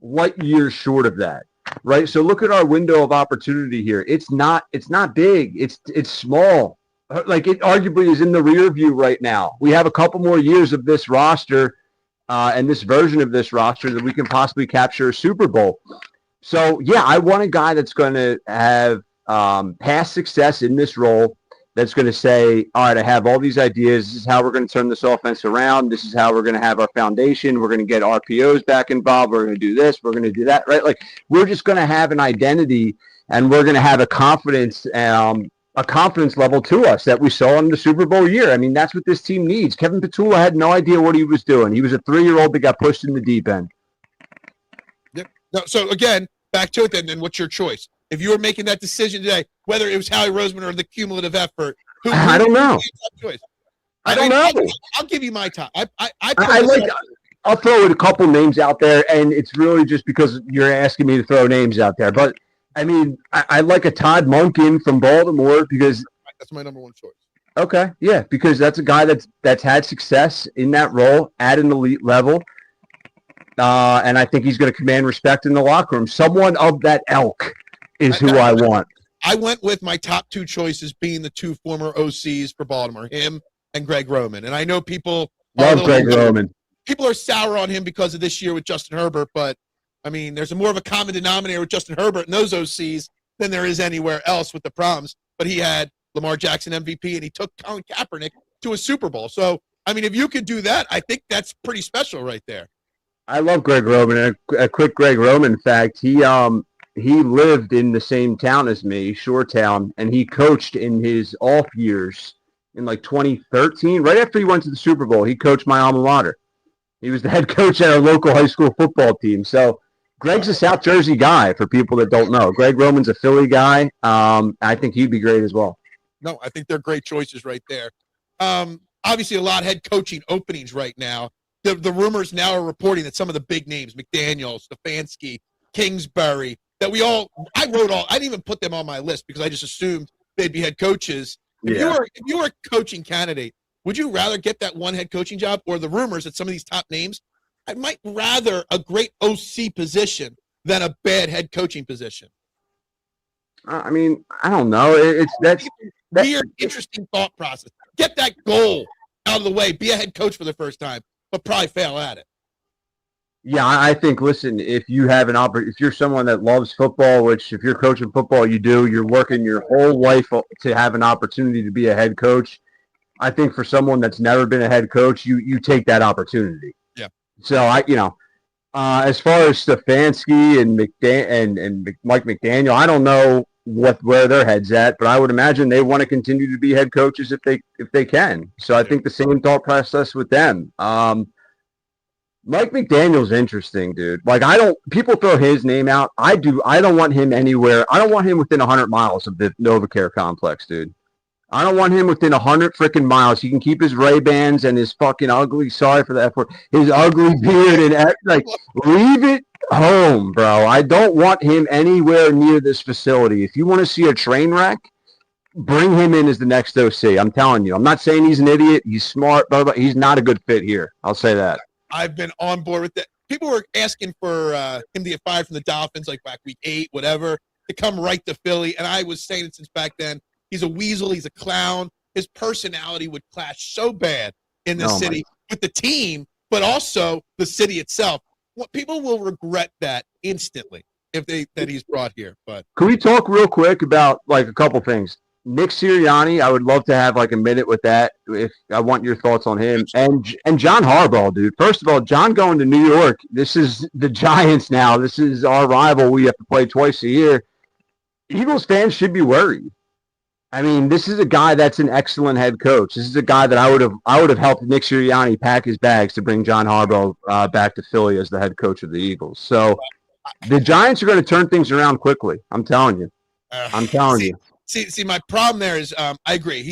light years short of that, right? So look at our window of opportunity here. It's not big. It's small. Like, it arguably is in the rear view right now. We have a couple more years of this roster and this version of this roster that we can possibly capture a Super Bowl. So yeah, I want a guy that's going to have past success in this role, that's going to say, all right, I have all these ideas. This is how we're going to turn this offense around. This is how we're going to have our foundation. We're going to get RPOs back involved. We're going to do this. We're going to do that, right? Like, we're just going to have an identity, and we're going to have a confidence level to us that we saw in the Super Bowl year. I mean, that's what this team needs. Kevin Patullo had no idea what he was doing. He was a 3-year-old that got pushed in the deep end. Yep. No, so, again, back to it then what's your choice? If you were making that decision today, whether it was Howie Roseman or the cumulative effort, I don't know. I don't know. I'll give you my top. I'll throw a couple names out there, and it's really just because you're asking me to throw names out there. But I mean, I like a Todd Monken from Baltimore because that's my number 1 choice. Okay, yeah, because that's a guy that's had success in that role at an elite level, and I think he's going to command respect in the locker room. Someone of that ilk is who I want. I went with my top 2 choices being the 2 former OCs for Baltimore, him and Greg Roman. And I know people love Greg Roman. People are sour on him because of this year with Justin Herbert, but I mean, there's more of a common denominator with Justin Herbert and those OCs than there is anywhere else with the problems. But he had Lamar Jackson MVP, and he took Colin Kaepernick to a Super Bowl. So, I mean, if you could do that, I think that's pretty special right there. I love Greg Roman. A quick Greg Roman fact: he lived in the same town as me, Shoretown, and he coached in his off years in like 2013. Right after he went to the Super Bowl, he coached my alma mater. He was the head coach at our local high school football team. So Greg's a South Jersey guy. For people that don't know, Greg Roman's a Philly guy. I think he'd be great as well. No, I think they're great choices right there. Obviously, a lot of head coaching openings right now. The rumors now are reporting that some of the big names, McDaniel, Stefanski, Kingsbury, that I didn't even put them on my list because I just assumed they'd be head coaches. If you were a coaching candidate, would you rather get that one head coaching job or the rumors that some of these top names? I might rather a great OC position than a bad head coaching position. I mean, I don't know. That's weird, interesting thought process. Get that goal out of the way. Be a head coach for the first time, but probably fail at it. Yeah, I think, listen, if you have if you're someone that loves football, which if you're coaching football, you do, you're working your whole life to have an opportunity to be a head coach. I think for someone that's never been a head coach, you take that opportunity. Yeah. So as far as Stefanski and Mike McDaniel, I don't know where their heads at, but I would imagine they want to continue to be head coaches if they can. So I think the same thought process with them. Mike McDaniel's interesting, dude. Like, people throw his name out. I don't want him anywhere. I don't want him within 100 miles of the NovaCare complex, dude. I don't want him within 100 freaking miles. He can keep his Ray-Bans and his fucking ugly, sorry for the F word, his ugly beard and leave it home, bro. I don't want him anywhere near this facility. If you want to see a train wreck, bring him in as the next OC. I'm telling you. I'm not saying he's an idiot. He's smart, but he's not a good fit here. I'll say that. I've been on board with that. People were asking for him to get fired from the Dolphins, like back week 8, whatever, to come right to Philly. And I was saying it since back then. He's a weasel. He's a clown. His personality would clash so bad in the city with the team, but also the city itself. People will regret that instantly that he's brought here. But can we talk real quick about like a couple things? Nick Sirianni, I would love to have like a minute with that. If I want your thoughts on him and John Harbaugh, dude. First of all, John going to New York. This is the Giants now. This is our rival. We have to play twice a year. Eagles fans should be worried. I mean, this is a guy that's an excellent head coach. This is a guy that I would have helped Nick Sirianni pack his bags to bring John Harbaugh back to Philly as the head coach of the Eagles. So the Giants are going to turn things around quickly. I'm telling you. See, my problem there is I agree.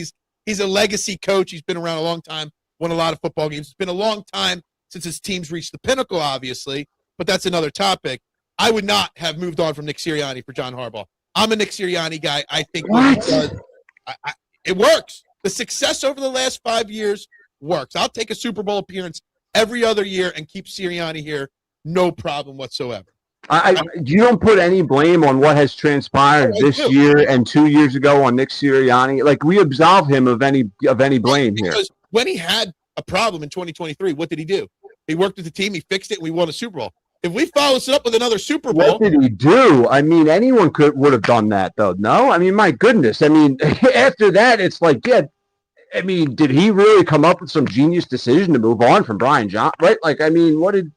He's a legacy coach. He's been around a long time, won a lot of football games. It's been a long time since his team's reached the pinnacle, obviously, but that's another topic. I would not have moved on from Nick Sirianni for John Harbaugh. I'm a Nick Sirianni guy. I think what he does, it works. The success over the last 5 years works. I'll take a Super Bowl appearance every other year and keep Sirianni here, no problem whatsoever. You don't put any blame on what has transpired this year and 2 years ago on Nick Sirianni. Like, we absolve him of any blame here. Because when he had a problem in 2023, what did he do? He worked with the team, he fixed it, and we won a Super Bowl. If we follow this up with another Super Bowl, what did he do? I mean, anyone would have done that, though. No, I mean, my goodness. I mean, after that, it's like, yeah. I mean, did he really come up with some genius decision to move on from Brian Johnson? Right? Like, I mean, what did?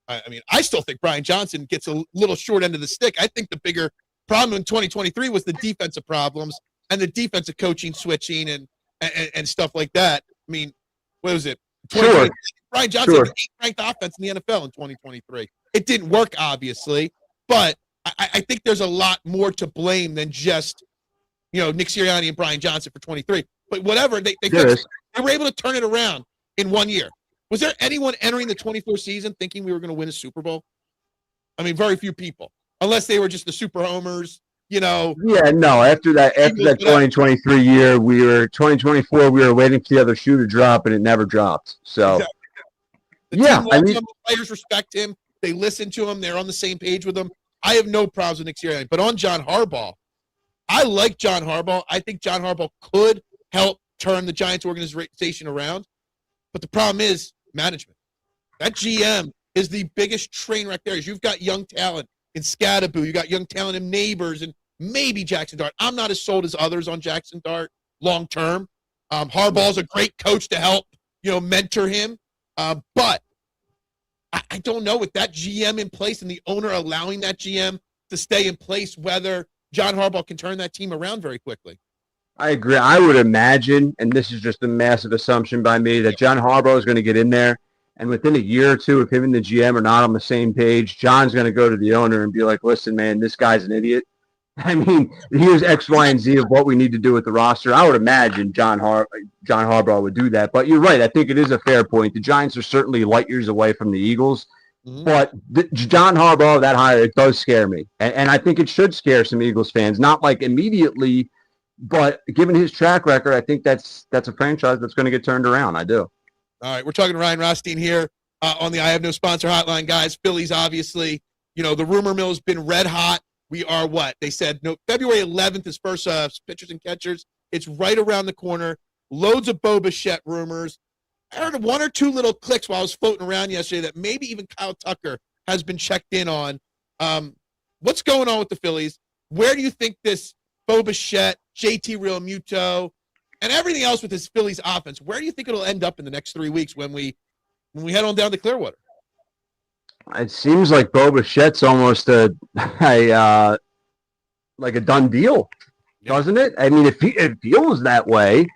I mean, I still think Brian Johnson gets a little short end of the stick. I think the bigger problem in 2023 was the defensive problems and the defensive coaching switching and stuff like that. I mean, what was it? Sure. Brian Johnson had the 8th ranked offense in the NFL in 2023. It didn't work, obviously, but I think there's a lot more to blame than just, Nick Sirianni and Brian Johnson for 23. But whatever, they were able to turn it around in 1 year. Was there anyone entering the 24 season thinking we were going to win a Super Bowl? I mean, very few people, unless they were just the super homers, Yeah, no. After that 2023 year, 2024, we were waiting for the other shoe to drop, and it never dropped. So, exactly. The players respect him. They listen to him. They're on the same page with him. I have no problems with Nick Sirianni. But on John Harbaugh, I like John Harbaugh. I think John Harbaugh could help turn the Giants organization around. But the problem is management. That GM is the biggest train wreck there. You've got young talent in Scadaboo. You got young talent in Neighbors and maybe Jackson Dart. I'm not as sold as others on Jackson Dart long term. Harbaugh's a great coach to help, mentor him. But I don't know, with that GM in place and the owner allowing that GM to stay in place, whether John Harbaugh can turn that team around very quickly. I agree. I would imagine, and this is just a massive assumption by me, that John Harbaugh is going to get in there, and within a year or two, if him and the GM are not on the same page, John's going to go to the owner and be like, listen, man, this guy's an idiot. I mean, here's X, Y, and Z of what we need to do with the roster. I would imagine John Harbaugh would do that. But you're right. I think it is a fair point. The Giants are certainly light years away from the Eagles. Mm-hmm. But John Harbaugh, that hire, it does scare me. And I think it should scare some Eagles fans. Not like immediately, but given his track record, I think that's a franchise that's going to get turned around. I do. All right, we're talking to Ryan Rothstein here on the I Have No Sponsor hotline, guys. Phillies, obviously, the rumor mill has been red hot. We are what? They said February 11th is first pitchers and catchers. It's right around the corner. Loads of Bo Bichette rumors. I heard one or two little clicks while I was floating around yesterday that maybe even Kyle Tucker has been checked in on. What's going on with the Phillies? Where do you think this Bo Bichette, JT Realmuto, and everything else with this Phillies offense, where do you think it'll end up in the next 3 weeks when we head on down to Clearwater? It seems like Bo Bichette's almost like a done deal, doesn't it? I mean, it feels that way,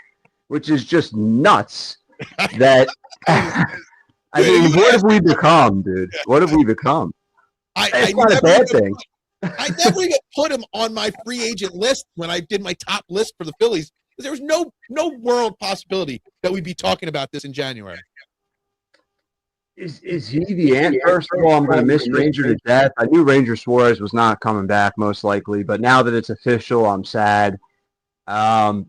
which is just nuts. That I mean, what have we become, dude? What have we become? It's not a bad thing. I never even put him on my free agent list when I did my top list for the Phillies. There was no world possibility that we'd be talking about this in January. Is he the answer? First of all, I'm going to miss Ranger to death. I knew Ranger Suarez was not coming back, most likely, but now that it's official, I'm sad. I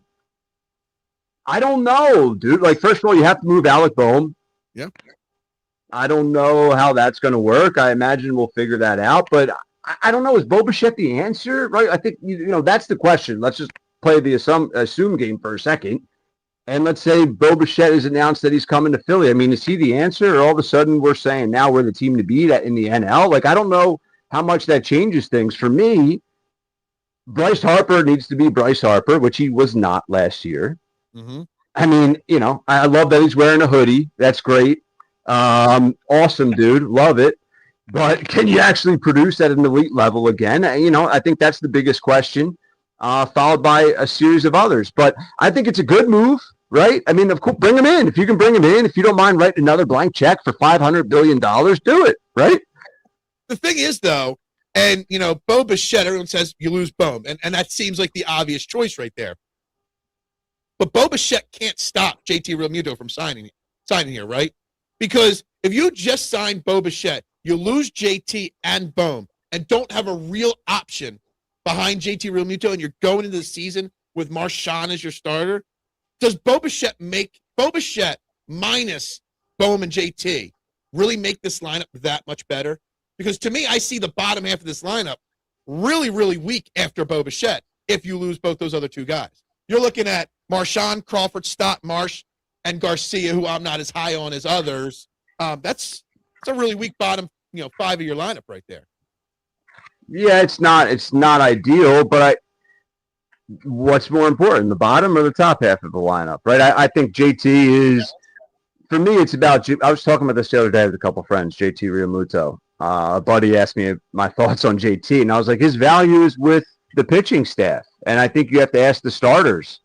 don't know, dude. Like, first of all, you have to move Alec Boehm. Yeah. I don't know how that's going to work. I imagine we'll figure that out, but I don't know. Is Bo Bichette the answer? Right? I think that's the question. Let's just play the assume game for a second. And let's say Bo Bichette has announced that he's coming to Philly. I mean, is he the answer? Or all of a sudden we're saying now we're the team to beat in the NL? Like, I don't know how much that changes things. For me, Bryce Harper needs to be Bryce Harper, which he was not last year. Mm-hmm. I mean, I love that he's wearing a hoodie. That's great. Awesome, dude. Love it. But can you actually produce at an elite level again? I think that's the biggest question, followed by a series of others. But I think it's a good move, right? I mean, of course, bring him in. If you can bring him in, if you don't mind writing another blank check for $500 billion, do it, right? The thing is, though, and, Bo Bichette, everyone says you lose Boehm, and that seems like the obvious choice right there. But Bo Bichette can't stop JT Realmuto from signing here, right? Because if you just sign Bo Bichette, you lose JT and Boehm and don't have a real option behind JT Realmuto, and you're going into the season with Marchand as your starter. Does Bo Bichette minus Boehm and JT really make this lineup that much better? Because to me, I see the bottom half of this lineup really, really weak after Bo Bichette if you lose both those other two guys. You're looking at Marchand, Crawford, Stott, Marsh, and Garcia, who I'm not as high on as others. That's a really weak bottom, 5 of your lineup right there. Yeah, it's not ideal, but what's more important, the bottom or the top half of the lineup, right? I think JT is, for me, it's about, I was talking about this the other day with a couple of friends, JT Realmuto. A buddy asked me my thoughts on JT, and I was like, his value is with the pitching staff. And I think you have to ask the starters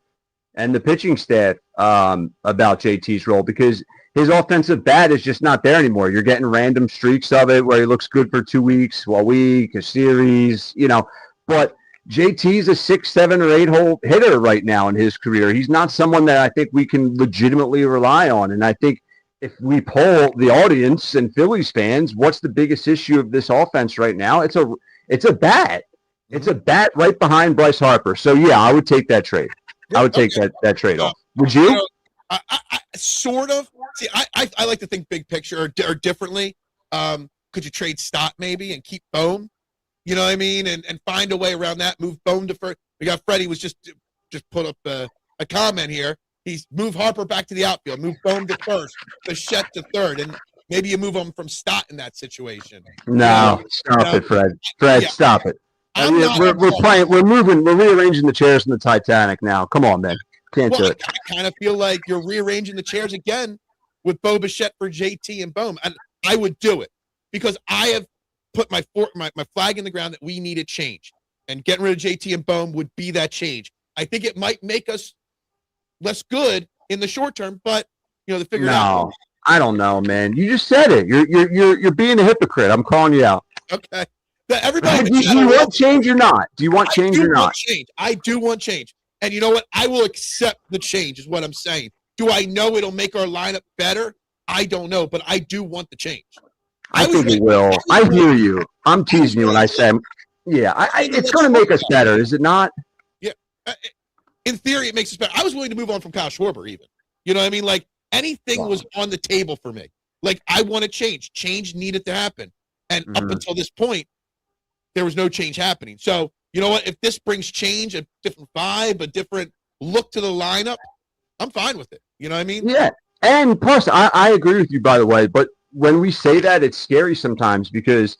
and the pitching staff about JT's role, because his offensive bat is just not there anymore. You're getting random streaks of it where he looks good for 2 weeks, a week, a series, But JT's a 6, 7, or 8 hole hitter right now in his career. He's not someone that I think we can legitimately rely on. And I think if we poll the audience and Phillies fans, what's the biggest issue of this offense right now? It's a bat. It's a bat right behind Bryce Harper. So, yeah, I would take that trade. I would take that trade-off. Would you? I sort of. See, I like to think big picture or differently. Could you trade Stott maybe and keep Boehm? You know what I mean? And find a way around that. Move Boehm to first. We got Freddie was just put up a comment here. He's move Harper back to the outfield. Move Boehm to first. Bichette to third. And maybe you move him from Stott in that situation. No, stop it, Fred. Fred, stop it. We're playing. We're moving. We're rearranging the chairs in the Titanic now. Come on, man. Can't do it. I kind of feel like you're rearranging the chairs again with Bo Bichette for JT and Boehm. And I would do it because I have put my flag in the ground that we need a change. And getting rid of JT and Bohm would be that change. I think it might make us less good in the short term, but to figure it out. No, I don't know, man. You just said it. You're being a hypocrite. I'm calling you out. Okay. Everybody. Do you want change or not? Do you want change or not? I do want change. And you know what? I will accept the change is what I'm saying. Do I know it'll make our lineup better? I don't know, but I do want the change. I think it will. I hear you. I'm teasing you when I say, yeah, it's going to make us better, is it not? Yeah. In theory, it makes us better. I was willing to move on from Kyle Schwarber even. You know what I mean? Like, anything was on the table for me. Like, I want to change. Change needed to happen. And up until this point, there was no change happening. So, you know what? If this brings change, a different vibe, a different look to the lineup, I'm fine with it. You know what I mean? Yeah. And plus, I agree with you, by the way. But when we say that, it's scary sometimes because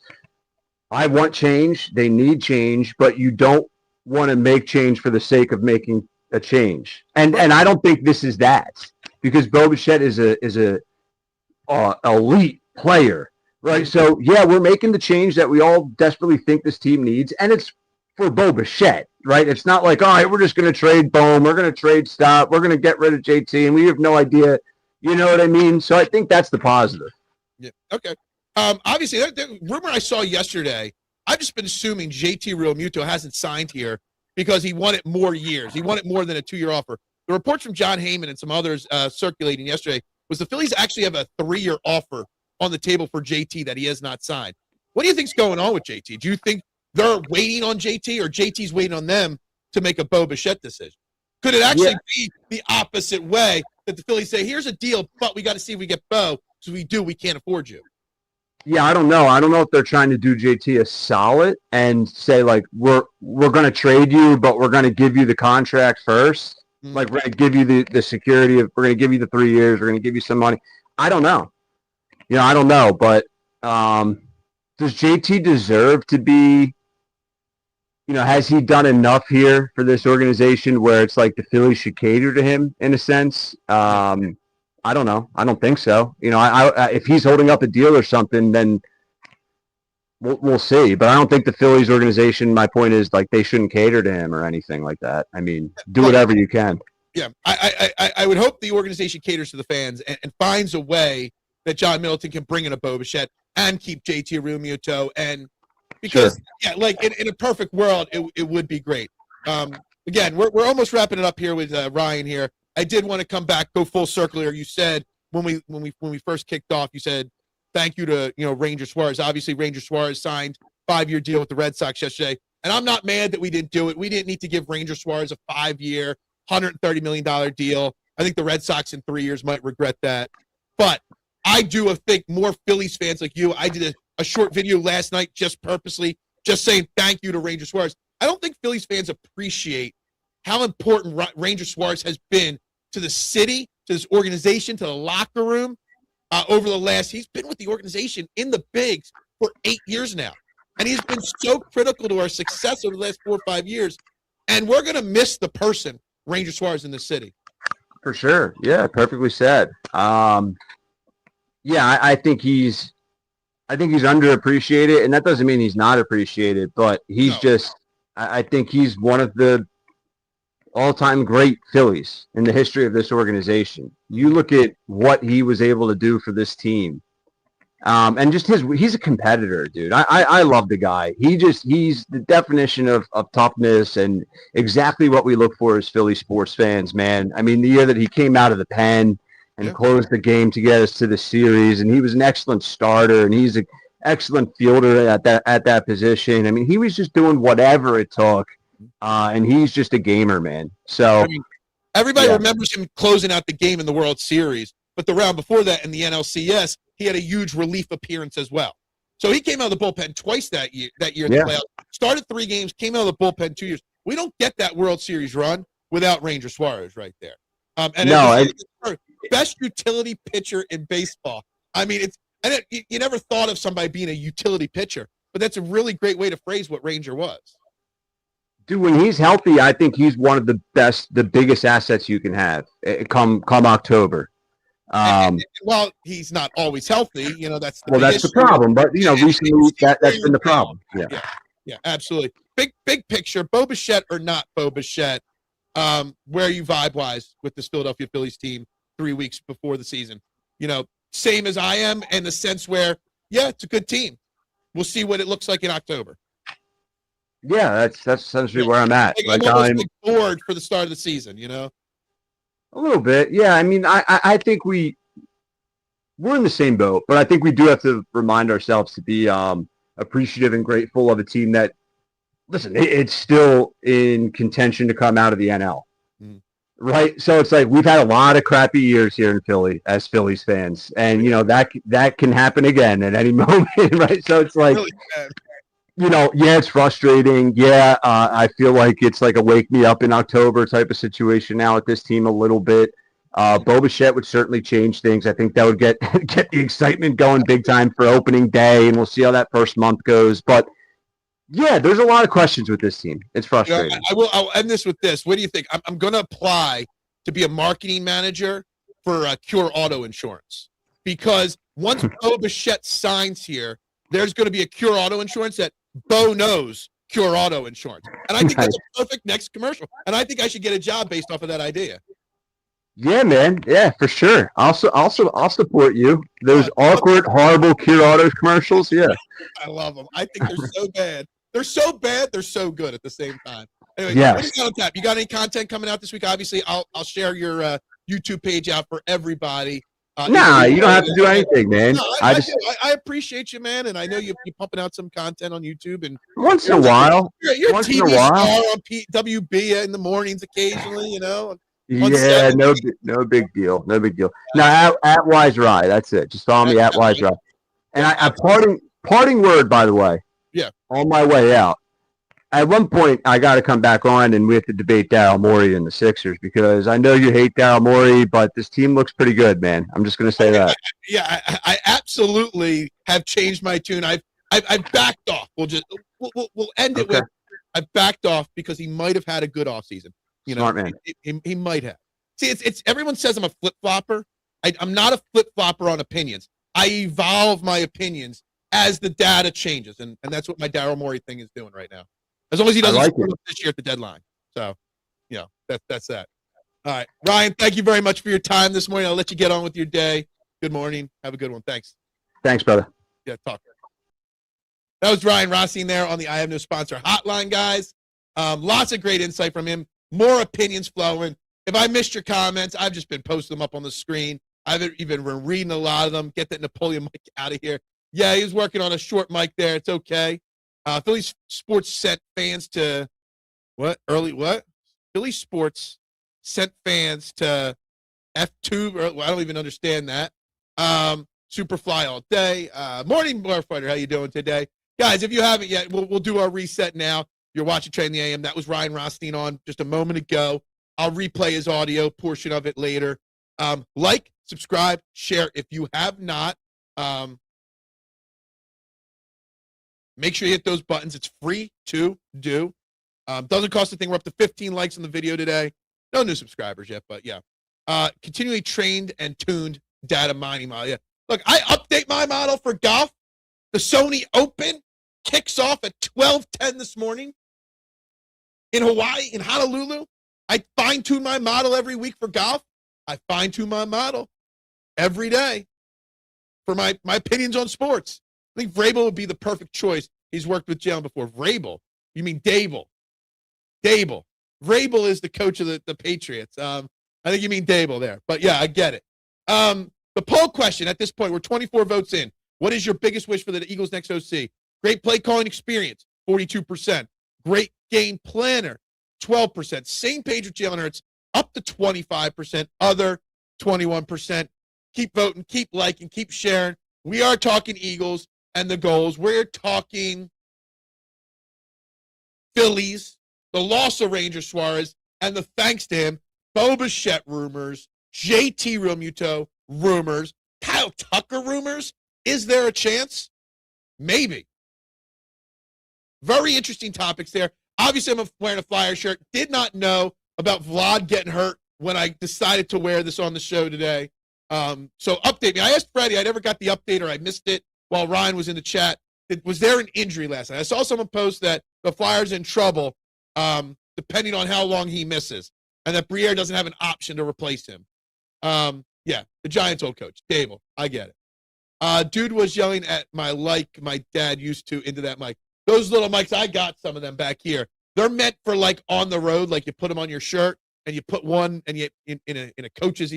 I want change. They need change. But you don't want to make change for the sake of making a change. And I don't think this is that. Because Bichette is a elite player, right? So yeah, we're making the change that we all desperately think this team needs, and it's for Bichette, right? It's not like, all right, we're just going to trade Bohm, we're going to trade Stott, we're going to get rid of JT, and we have no idea. You know what I mean? So I think that's the positive. Yeah. Okay. Obviously, the rumor I saw yesterday, I've just been assuming JT Realmuto hasn't signed here because he wanted more years. He wanted more than a 2-year offer. The reports from John Heyman and some others circulating yesterday was the Phillies actually have a 3-year offer on the table for JT that he has not signed. What do you think's going on with JT? Do you think they're waiting on JT or JT's waiting on them to make a Bichette decision? Could it actually be the opposite way that the Phillies say, here's a deal, but we got to see if we get Bo, because we can't afford you? Yeah, I don't know. I don't know if they're trying to do JT a solid and say, like, we're going to trade you, but we're going to give you the contract first. Like, we're going to give you the security of, we're going to give you the 3 years, we're going to give you some money. I don't know. I don't know. But does JT deserve to be, has he done enough here for this organization where it's like the Phillies should cater to him in a sense? I don't know. I don't think so. If he's holding up a deal or something, then we'll see. But I don't think the Phillies organization, my point is, like, they shouldn't cater to him or anything like that. I mean, do whatever you can. Yeah, I would hope the organization caters to the fans and finds a way that John Middleton can bring in a Bichette and keep JT Realmuto. And because, like, in a perfect world, it would be great. Again, we're almost wrapping it up here with Ryan here. I did want to come back, go full circle here. You said when we first kicked off, you said thank you to Ranger Suarez. Obviously, Ranger Suarez signed 5-year deal with the Red Sox yesterday, and I'm not mad that we didn't do it. We didn't need to give Ranger Suarez a 5-year, $130 million deal. I think the Red Sox in 3 years might regret that. But I do think more Phillies fans like you. I did a short video last night just purposely, just saying thank you to Ranger Suarez. I don't think Phillies fans appreciate how important Ranger Suarez has been to the city, to this organization, to the locker room over the last. He's been with the organization in the bigs for 8 years now. And he's been so critical to our success over the last 4 or 5 years. And we're going to miss the person, Ranger Suarez, in the city. For sure. Yeah, perfectly said. I think he's underappreciated, and that doesn't mean he's not appreciated, but he's I think he's one of the all-time great Phillies in the history of this organization. You look at what he was able to do for this team. And just he's a competitor, dude. I love the guy. He's the definition of toughness and exactly what we look for as Philly sports fans, man. I mean, the year that he came out of the pen and closed the game to get us to the series, and he was an excellent starter, and he's an excellent fielder at that position. I mean, he was just doing whatever it took, and he's just a gamer, man. So everybody remembers him closing out the game in the World Series, but the round before that in the NLCS, he had a huge relief appearance as well. So he came out of the bullpen twice that year in the playoffs. Started 3 games, came out of the bullpen 2 years. We don't get that World Series run without Ranger Suarez right there. Best utility pitcher in baseball. I mean, you never thought of somebody being a utility pitcher, but that's a really great way to phrase what Ranger was. Dude, when he's healthy, I think he's one of the biggest assets you can have come October. Well, he's not always healthy. That's the that's the problem. But recently that's been the problem. Yeah, absolutely. Big picture, Bo Bichette or not Bo Bichette, where are you vibe-wise with this Philadelphia Phillies team 3 weeks before the season? Same as I am in the sense where, it's a good team. We'll see what it looks like in October. Yeah, that's essentially where I'm at. I'm almost bored for the start of the season, A little bit. Yeah, I mean, I think we're in the same boat, but I think we do have to remind ourselves to be appreciative and grateful of a team that, listen, it's still in contention to come out of the NL. Right. So it's like we've had a lot of crappy years here in Philly as Phillies fans. And, that can happen again at any moment. Right. So it's like, it's frustrating. Yeah. I feel like it's like a wake me up in October type of situation now with this team a little bit. Bo Bichette would certainly change things. I think that would get the excitement going big time for opening day. And we'll see how that first month goes. But yeah, there's a lot of questions with this team. It's frustrating. I'll end this with this. What do you think? I'm going to apply to be a marketing manager for Cure Auto Insurance, because once Bo Bichette signs here, there's going to be a Cure Auto Insurance that Bo knows Cure Auto Insurance. And I think that's a perfect next commercial. And I think I should get a job based off of that idea. Yeah, man. Yeah, for sure. I'll support you. Those awkward, horrible Cure Auto commercials. Yeah. I love them. I think they're so bad. They're so bad, they're so good at the same time. Anyway, what do you got on tap? You got any content coming out this week? Obviously, I'll share your YouTube page out for everybody. You don't have to do anything, man. No, I appreciate you, man, and I know you're pumping out some content on YouTube. And once in a while. You're a TV star on WB in the mornings occasionally, Yeah, no big deal. No big deal. Now, at Wise Rye, that's it. Just follow me at Wise Rye. And I parting word, by the way. Yeah. On my way out, at one point, I got to come back on and we have to debate Daryl Morey and the Sixers, because I know you hate Daryl Morey, but this team looks pretty good, man. I'm just going to say that. I absolutely have changed my tune. I've backed off. We'll end it with I've backed off because he might have had a good offseason. Smart man. He might have. See, it's everyone says I'm a flip flopper. I'm not a flip flopper on opinions. I evolve my opinions as the data changes, and that's what my Daryl Morey thing is doing right now. As long as he doesn't screw up this year at the deadline. So, that's that. All right, Ryan, thank you very much for your time this morning. I'll let you get on with your day. Good morning. Have a good one. Thanks. Thanks, brother. Yeah, talk. That was Ryan Rothstein there on the I Have No Sponsor hotline, guys. Lots of great insight from him. More opinions flowing. If I missed your comments, I've just been posting them up on the screen. I've even been reading a lot of them. Get that Napoleon mic out of here. Yeah, he was working on a short mic there. It's okay. Phillies Sports sent fans to what? Philly Sports sent fans to F2. I don't even understand that. Superfly all day. Morning, Warfighter. How you doing today? Guys, if you haven't yet, we'll do our reset now. You're watching Trade in the AM. That was Ryan Rothstein on just a moment ago. I'll replay his audio portion of it later. Like, subscribe, share if you have not. Make sure you hit those buttons. It's free to do. Doesn't cost a thing. We're up to 15 likes on the video today. No new subscribers yet, but yeah. Continually trained and tuned data mining model. Yeah. Look, I update my model for golf. The Sony Open kicks off at 12:10 this morning in Hawaii, in Honolulu. I fine-tune my model every week for golf. I fine-tune my model every day for my opinions on sports. I think Vrabel would be the perfect choice. He's worked with Jalen before. Vrabel. You mean Dable. Dable. Vrabel is the coach of the Patriots. I think you mean Dable there. But, yeah, I get it. The poll question at this point, we're 24 votes in. What is your biggest wish for the Eagles' next OC? Great play calling experience, 42%. Great game planner, 12%. Same page with Jalen Hurts, up to 25%. Other, 21%. Keep voting, keep liking, keep sharing. We are talking Eagles and the goals. We're talking Phillies, the loss of Ranger Suarez, and the thanks to him, Bo Bichette rumors, JT Realmuto rumors, Kyle Tucker rumors. Is there a chance? Maybe. Very interesting topics there. Obviously, I'm wearing a Flyer shirt. Did not know about Vlad getting hurt when I decided to wear this on the show today. So update me. I asked Freddie. I never got the update, or I missed it while Ryan was in the chat. Was there an injury last night? I saw someone post that the Flyers in trouble, depending on how long he misses, and that Briere doesn't have an option to replace him. Yeah, the Giants' old coach, Dable. I get it. Dude was yelling at my dad used to into that mic. Those little mics, I got some of them back here. They're meant for like on the road, like you put them on your shirt and you put one and you in a coach's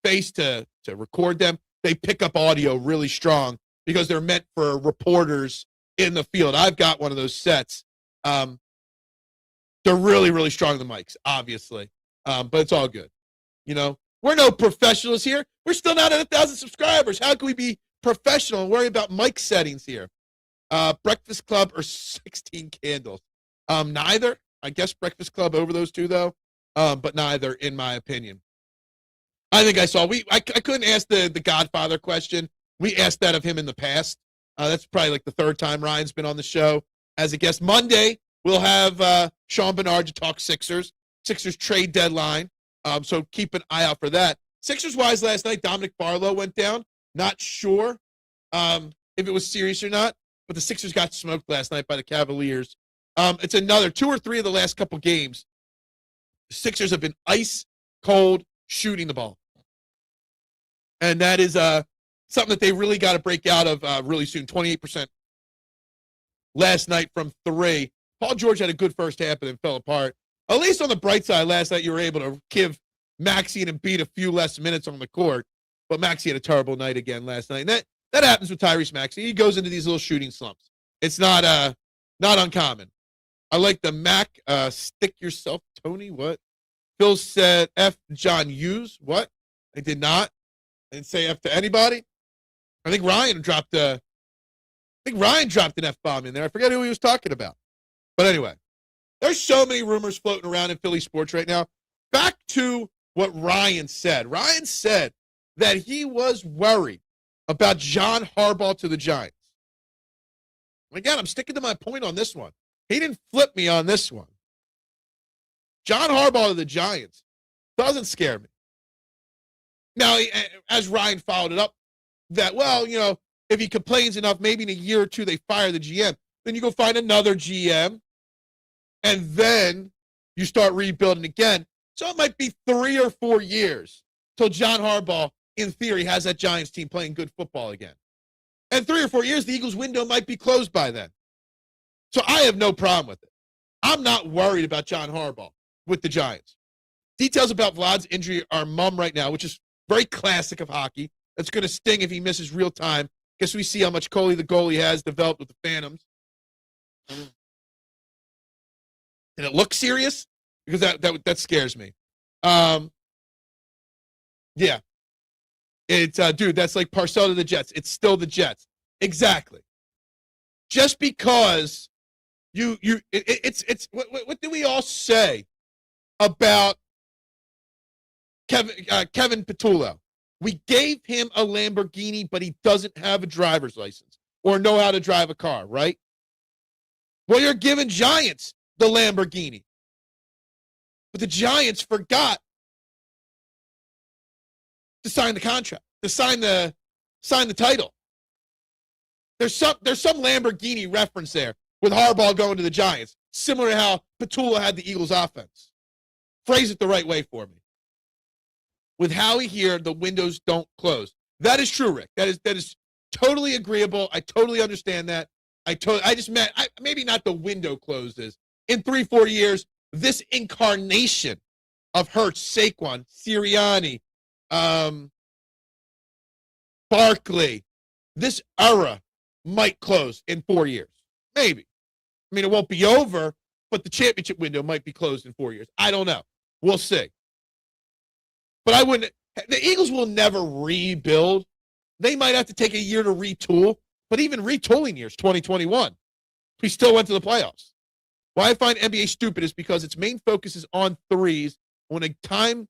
face to record them. They pick up audio really strong because they're meant for reporters in the field. I've got one of those sets. They're really, really strong, the mics, obviously. But it's all good. We're no professionals here. We're still not at 1,000 subscribers. How can we be professional and worry about mic settings here? Breakfast Club or 16 Candles? Neither. I guess Breakfast Club over those two, though. But neither, in my opinion. I think I saw. I couldn't ask the Godfather question. We asked that of him in the past. That's probably like the third time Ryan's been on the show as a guest. Monday, we'll have Sean Bernard to talk Sixers. Sixers trade deadline. So keep an eye out for that. Sixers-wise, last night, Dominic Barlow went down. Not sure if it was serious or not, but the Sixers got smoked last night by the Cavaliers. It's another 2 or 3 of the last couple games. The Sixers have been ice cold shooting the ball. And that is something that they really got to break out of really soon. 28% last night from 3. Paul George had a good first half and then fell apart. At least on the bright side, last night you were able to give Maxey and Embiid a few less minutes on the court. But Maxey had a terrible night again last night. And that happens with Tyrese Maxey. He goes into these little shooting slumps. It's not uncommon. I like the Mac. Stick yourself, Tony. What? Phil said F. John Hughes. What? I did not. I didn't say F to anybody. I think Ryan dropped an F-bomb in there. I forget who he was talking about. But anyway, there's so many rumors floating around in Philly sports right now. Back to what Ryan said. Ryan said that he was worried about John Harbaugh to the Giants. Again, I'm sticking to my point on this one. He didn't flip me on this one. John Harbaugh to the Giants doesn't scare me. Now, as Ryan followed it up, that, if he complains enough, maybe in a year or two they fire the GM. Then you go find another GM, and then you start rebuilding again. So it might be 3 or 4 years till John Harbaugh, in theory, has that Giants team playing good football again. And 3 or 4 years, the Eagles' window might be closed by then. So I have no problem with it. I'm not worried about John Harbaugh with the Giants. Details about Vlad's injury are mum right now, which is very classic of hockey. That's going to sting if he misses real time. Guess we see how much Coley, the goalie, has developed with the Phantoms. Did it look serious? Because that scares me. Yeah. It's dude, that's like Parcells to the Jets. It's still the Jets. Exactly. Just because it's what do we all say about Kevin Patullo? We gave him a Lamborghini, but he doesn't have a driver's license or know how to drive a car, right? Well, you're giving Giants the Lamborghini. But the Giants forgot to sign the contract, to sign the title. There's some Lamborghini reference there with Harbaugh going to the Giants, similar to how Patullo had the Eagles offense. Phrase it the right way for me. With Howie here, the windows don't close. That is true, Rick. That is totally agreeable. I totally understand that. I just meant maybe not the window closes. In 3-4 years, this incarnation of Hurts, Saquon, Sirianni, Barkley, this era might close in 4 years. Maybe. I mean, it won't be over, but the championship window might be closed in 4 years. I don't know. We'll see. But I wouldn't. The Eagles will never rebuild. They might have to take a year to retool. But even retooling years, 2021, we still went to the playoffs. Why I find NBA stupid is because its main focus is on threes. When a time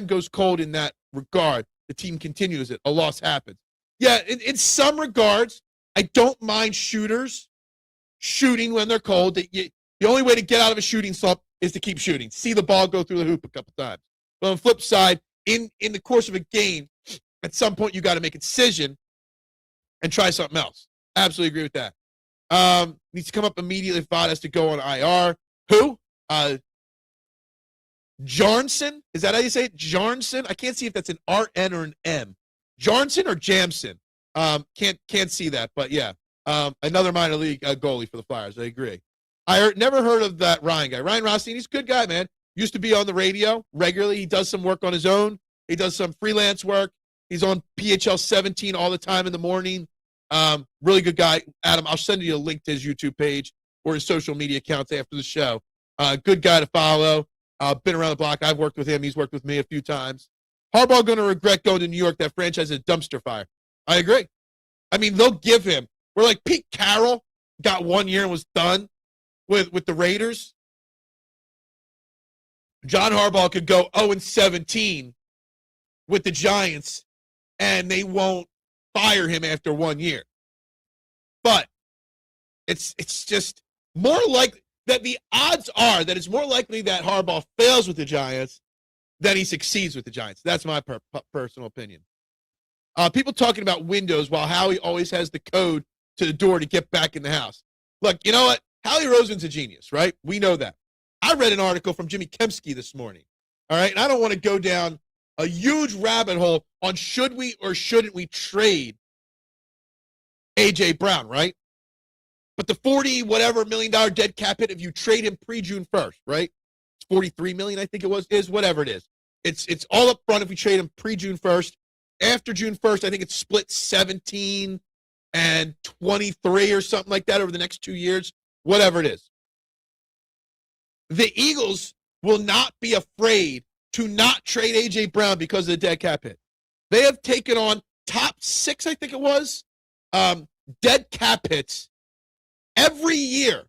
goes cold in that regard, the team continues it. A loss happens. Yeah, in some regards, I don't mind shooters shooting when they're cold. The only way to get out of a shooting slump is to keep shooting. See the ball go through the hoop a couple times. But on the flip side, in the course of a game, at some point you got to make a decision and try something else. Absolutely agree with that. Needs to come up immediately if Vod has to go on IR. Who? Jarnson? Is that how you say it? Jarnson? I can't see if that's an RN or an M. Jarnson or Jamson? Can't see that, but yeah. Another minor league goalie for the Flyers. I agree. Never heard of that Ryan guy. Ryan Rothstein, he's a good guy, man. Used to be on the radio regularly. He does some work on his own. He does some freelance work. He's on PHL 17 all the time in the morning. Really good guy. Adam, I'll send you a link to his YouTube page or his social media accounts after the show. Good guy to follow. Been around the block. I've worked with him. He's worked with me a few times. Harbaugh going to regret going to New York. That franchise is a dumpster fire. I agree. I mean, they'll give him. We're like Pete Carroll got 1 year and was done with the Raiders. John Harbaugh could go 0-17 with the Giants, and they won't fire him after 1 year. But it's just more likely that the odds are that it's more likely that Harbaugh fails with the Giants than he succeeds with the Giants. That's my personal opinion. People talking about windows while Howie always has the code to the door to get back in the house. Look, you know what? Howie Roseman's a genius, right? We know that. I read an article from Jimmy Kempski this morning, all right? And I don't want to go down a huge rabbit hole on should we or shouldn't we trade A.J. Brown, right? But the $40 million dead cap hit if you trade him pre-June 1st, right? It's $43 million, I think it was, is whatever it is. It's all up front if we trade him pre-June 1st. After June 1st, I think it's split 17 and 23 or something like that over the next 2 years, whatever it is. The Eagles will not be afraid to not trade A.J. Brown because of the dead cap hit. They have taken on top 6, I think it was, dead cap hits every year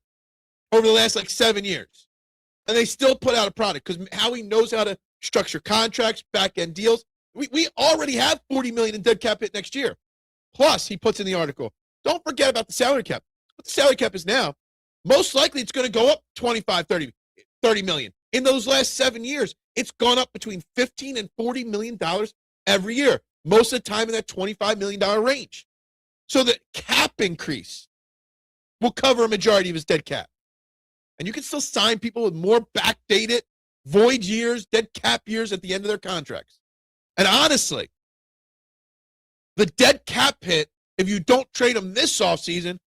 over the last 7 years. And they still put out a product because Howie knows how to structure contracts, back-end deals. We already have $40 million in dead cap hit next year. Plus, he puts in the article, don't forget about the salary cap. What the salary cap is now, most likely it's going to go up 25, 30 million. In those last 7 years, it's gone up between $15 and $40 million every year, most of the time in that $25 million range. So the cap increase will cover a majority of his dead cap. And you can still sign people with more backdated, void years, dead cap years at the end of their contracts. And honestly, the dead cap hit, if you don't trade them this offseason,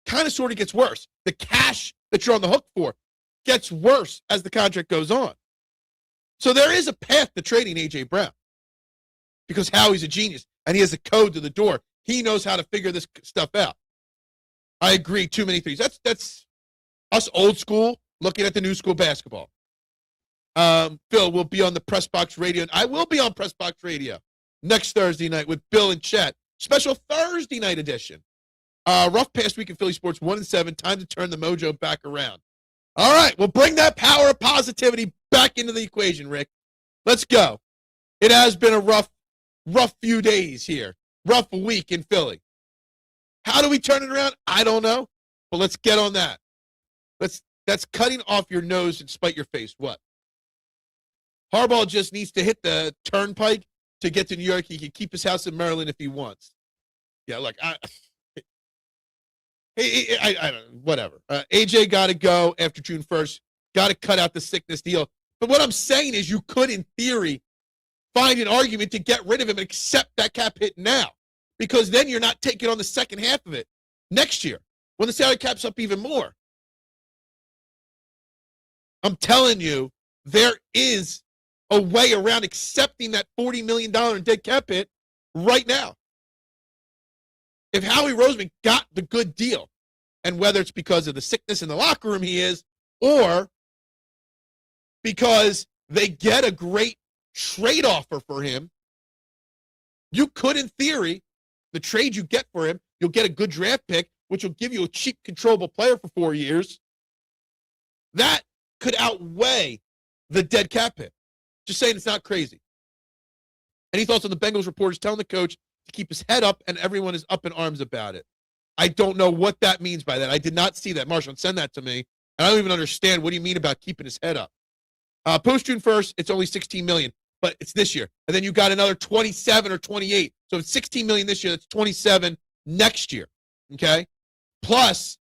kind of sort of gets worse. The cash that you're on the hook for gets worse as the contract goes on. So there is a path to trading A.J. Brown because Howie's a genius and he has a code to the door. He knows how to figure this stuff out. I agree, too many threes. That's us old school looking at the new school basketball. Phil will be on the Press Box Radio. And I will be on Press Box Radio next Thursday night with Bill and Chet. Special Thursday night edition. Rough past week in Philly sports, 1-7. Time to turn the mojo back around. All right, we'll bring that power of positivity back into the equation, Rick. Let's go. It has been a rough few days here. Rough week in Philly. How do we turn it around? I don't know. But let's get on that. That's cutting off your nose and spite your face. What? Harbaugh just needs to hit the turnpike to get to New York. He can keep his house in Maryland if he wants. Yeah, look, I don't, whatever. AJ got to go after June 1st. Got to cut out the sickness deal. But what I'm saying is you could, in theory, find an argument to get rid of him and accept that cap hit now. Because then you're not taking on the second half of it next year when the salary cap's up even more. I'm telling you, there is a way around accepting that $40 million in dead cap hit right now. If Howie Roseman got the good deal, and whether it's because of the sickness in the locker room he is, or because they get a great trade offer for him, you could, in theory, the trade you get for him, you'll get a good draft pick, which will give you a cheap, controllable player for 4 years. That could outweigh the dead cap hit. Just saying it's not crazy. Any thoughts on the Bengals reporters telling the coach to keep his head up and everyone is up in arms about it? I don't know what that means by that. I did not see that. Marshall, send that to me. I don't even understand. What do you mean about keeping his head up? Post June 1st, it's only $16 million. but it's this year. And then you got another 27 or 28. So it's 16 million this year. That's 27 next year. Okay. Plus,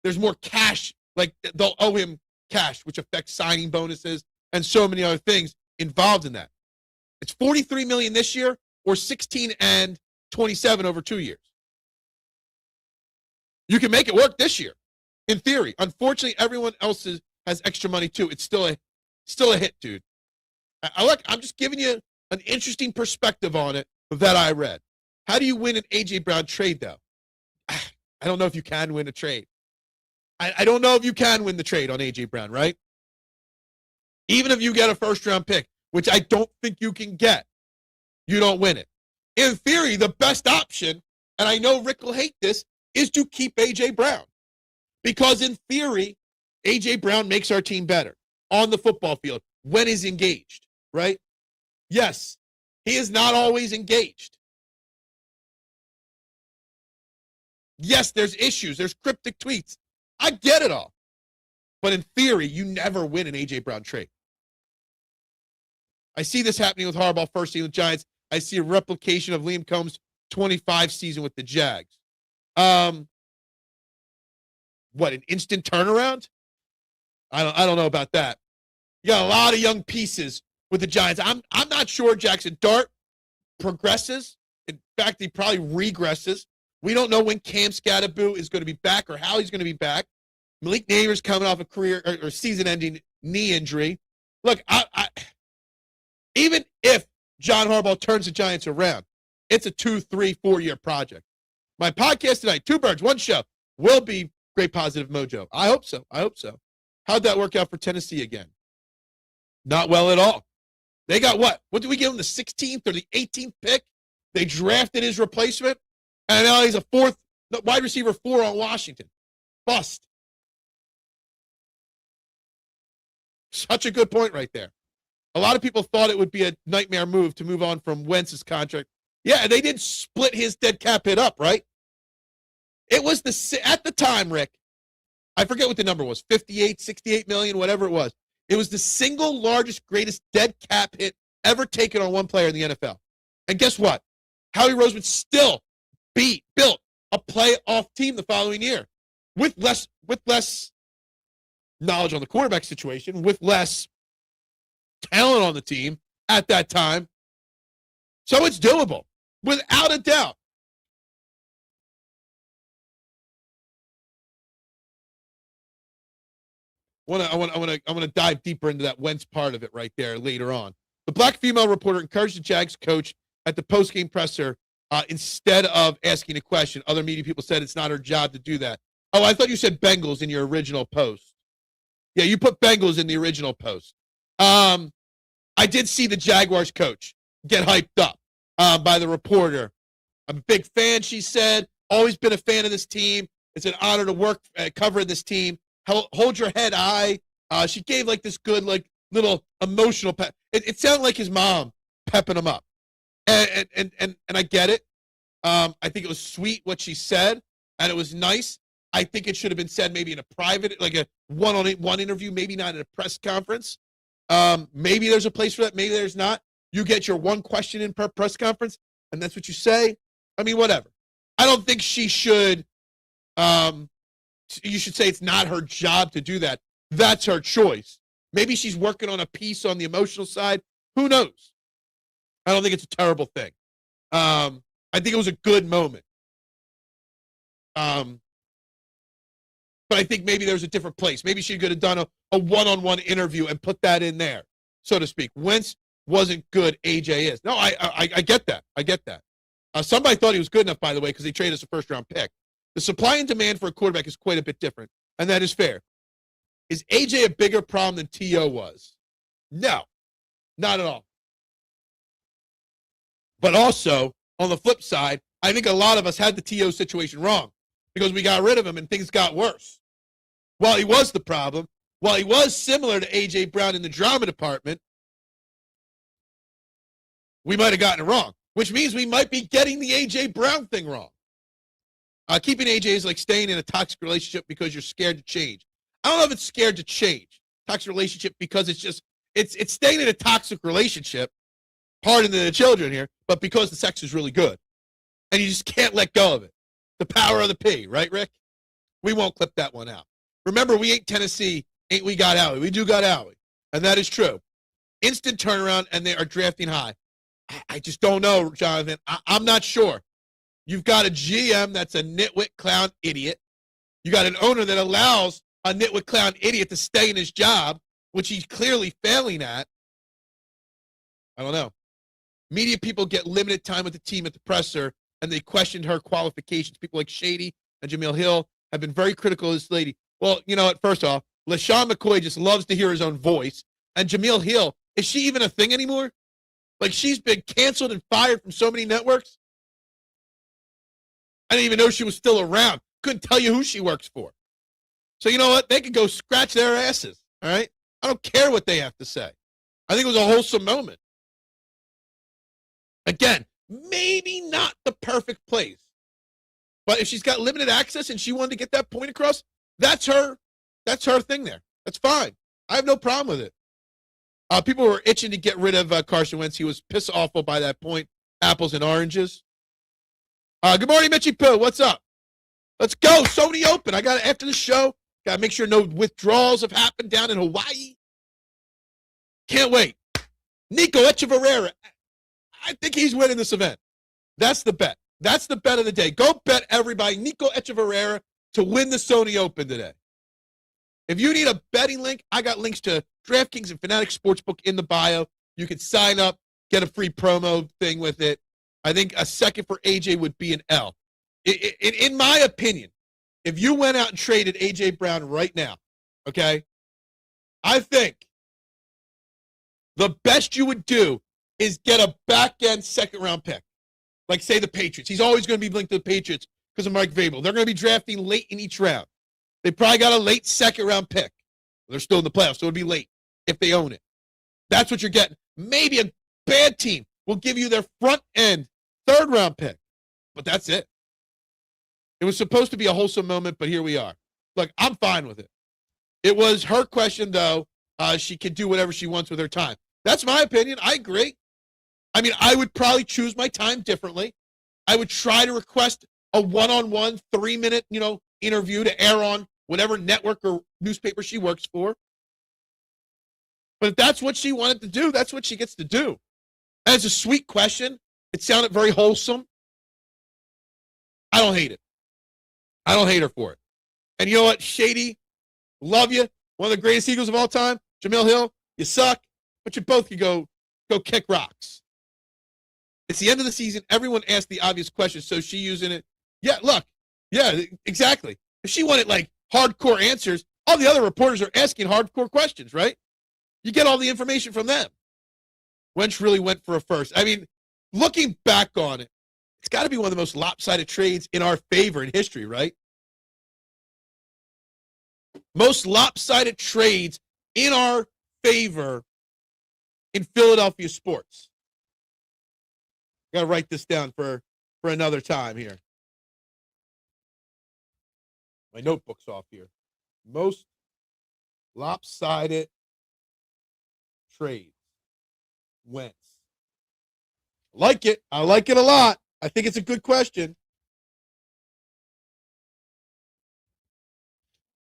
there's more cash. Like they'll owe him cash, which affects signing bonuses and so many other things involved in that. It's 43 million this year or 16 and 27 over 2 years. You can make it work this year, in theory. Unfortunately, everyone else has extra money too. It's still a hit, dude. I'm just giving you an interesting perspective on it that I read. How do you win an A.J. Brown trade, though? I don't know if you can win a trade. I don't know if you can win the trade on A.J. Brown, right? Even if you get a first-round pick, which I don't think you can get, you don't win it. In theory, the best option, and I know Rick will hate this, is to keep A.J. Brown. Because in theory, A.J. Brown makes our team better on the football field when he's engaged, right? Yes, he is not always engaged. Yes, there's issues. There's cryptic tweets. I get it all. But in theory, you never win an A.J. Brown trade. I see this happening with Harbaugh first season with Giants. I see a replication of Liam Combs' 25 season with the Jags. What, an instant turnaround? I don't know about that. You got a lot of young pieces with the Giants. I'm not sure Jackson Dart progresses. In fact, he probably regresses. We don't know when Cam Scatterboo is going to be back or how he's going to be back. Malik Neighbors coming off a career or season-ending knee injury. Look, even if John Harbaugh turns the Giants around, it's a 2, 3, 4-year project. My podcast tonight, 2 birds, 1 show, will be great positive mojo. I hope so. How'd that work out for Tennessee again? Not well at all. They got what? What did we give them, the 16th or the 18th pick? They drafted his replacement, and now he's a wide receiver 4 on Washington. Bust. Such a good point right there. A lot of people thought it would be a nightmare move to move on from Wentz's contract. Yeah, they did split his dead cap hit up, right? It was at the time, Rick, I forget what the number was, 58, 68 million, whatever it was. It was the single largest, greatest dead cap hit ever taken on one player in the NFL. And guess what? Howie Roseman still built a playoff team the following year with less knowledge on the quarterback situation, with less talent on the team at that time. So it's doable, without a doubt. I want to dive deeper into that Wentz part of it right there later on. The black female reporter encouraged the Jags coach at the postgame presser instead of asking a question. Other media people said it's not her job to do that. Oh, I thought you said Bengals in your original post. Yeah, you put Bengals in the original post. I did see the Jaguars coach get hyped up by the reporter. I'm a big fan, she said. Always been a fan of this team. It's an honor to work covering this team. Hold your head high. She gave like this good, like little emotional pep. It sounded like his mom pepping him up, and I get it. I think it was sweet what she said, and it was nice. I think it should have been said maybe in a private, like a one-on-one interview, maybe not at a press conference. Maybe there's a place for that. Maybe there's not. You get your one question in per press conference, and that's what you say. I mean, whatever. I don't think she should. You should say it's not her job to do that. That's her choice. Maybe she's working on a piece on the emotional side. Who knows? I don't think it's a terrible thing. I think it was a good moment. But I think maybe there's a different place. Maybe she could have done a one-on-one interview and put that in there, so to speak. Wentz wasn't good. AJ is. No, I get that. I get that. Somebody thought he was good enough, by the way, because they traded us a first-round pick. The supply and demand for a quarterback is quite a bit different, and that is fair. Is AJ a bigger problem than T.O. was? No, not at all. But also, on the flip side, I think a lot of us had the T.O. situation wrong because we got rid of him and things got worse. While he was the problem, while he was similar to A.J. Brown in the drama department, we might have gotten it wrong, which means we might be getting the A.J. Brown thing wrong. Keeping AJ is like staying in a toxic relationship because you're scared to change. I don't know if it's scared to change. Toxic relationship because it's staying in a toxic relationship pardon the children here, but because the sex is really good. And you just can't let go of it. The power of the P, right, Rick? We won't clip that one out. Remember, we ain't Tennessee, ain't we got Howie. We do got Howie. And that is true. Instant turnaround, and they are drafting high. I just don't know, Jonathan. I'm not sure. You've got a GM that's a nitwit clown idiot. You got an owner that allows a nitwit clown idiot to stay in his job, which he's clearly failing at. I don't know. Media people get limited time with the team at the presser, and they questioned her qualifications. People like Shady and Jameel Hill have been very critical of this lady. Well, you know what? First off, LaShawn McCoy just loves to hear his own voice. And Jameel Hill, is she even a thing anymore? Like, she's been canceled and fired from so many networks. I didn't even know she was still around. Couldn't tell you who she works for. So you know what? They could go scratch their asses, all right? I don't care what they have to say. I think it was a wholesome moment. Again, maybe not the perfect place. But if she's got limited access and she wanted to get that point across, that's her thing there. That's fine. I have no problem with it. People were itching to get rid of Carson Wentz. He was piss awful by that point. Apples and oranges. Good morning, Mitchie Pooh. What's up? Let's go. Sony Open. I got after the show. Got to make sure no withdrawals have happened down in Hawaii. Can't wait. Nico Echeverria. I think he's winning this event. That's the bet. That's the bet of the day. Go bet everybody Nico Echeverria to win the Sony Open today. If you need a betting link, I got links to DraftKings and Fanatics Sportsbook in the bio. You can sign up, get a free promo thing with it. I think a second for AJ would be an L. In my opinion, if you went out and traded A.J. Brown right now, okay, I think the best you would do is get a back-end second-round pick. Like, say, the Patriots. He's always going to be linked to the Patriots because of Mike Vrabel. They're going to be drafting late in each round. They probably got a late second-round pick. They're still in the playoffs, so it would be late if they own it. That's what you're getting. Maybe a bad team will give you their front-end third-round pick, but that's it. It was supposed to be a wholesome moment, but here we are. Look, I'm fine with it. It was her question, though. She can do whatever she wants with her time. That's my opinion. I agree. I mean, I would probably choose my time differently. I would try to request a one-on-one 3-minute, interview to air on whatever network or newspaper she works for. But if that's what she wanted to do, that's what she gets to do. And it's a sweet question. It sounded very wholesome. I don't hate it. I don't hate her for it. And you know what? Shady, love you. One of the greatest Eagles of all time. Jameel Hill, you suck, but you both can go kick rocks. It's the end of the season. Everyone asked the obvious question, so she using it. Yeah, look. Yeah, exactly. If she wanted, hardcore answers, all the other reporters are asking hardcore questions, right? You get all the information from them. Wentz really went for a first. I mean, looking back on it, it's got to be one of the most lopsided trades in our favor in history, right? Most lopsided trades in our favor in Philadelphia sports. Got to write this down for another time here. My notebook's off here. Most lopsided trades. Wentz. Like it. I like it a lot. I think it's a good question.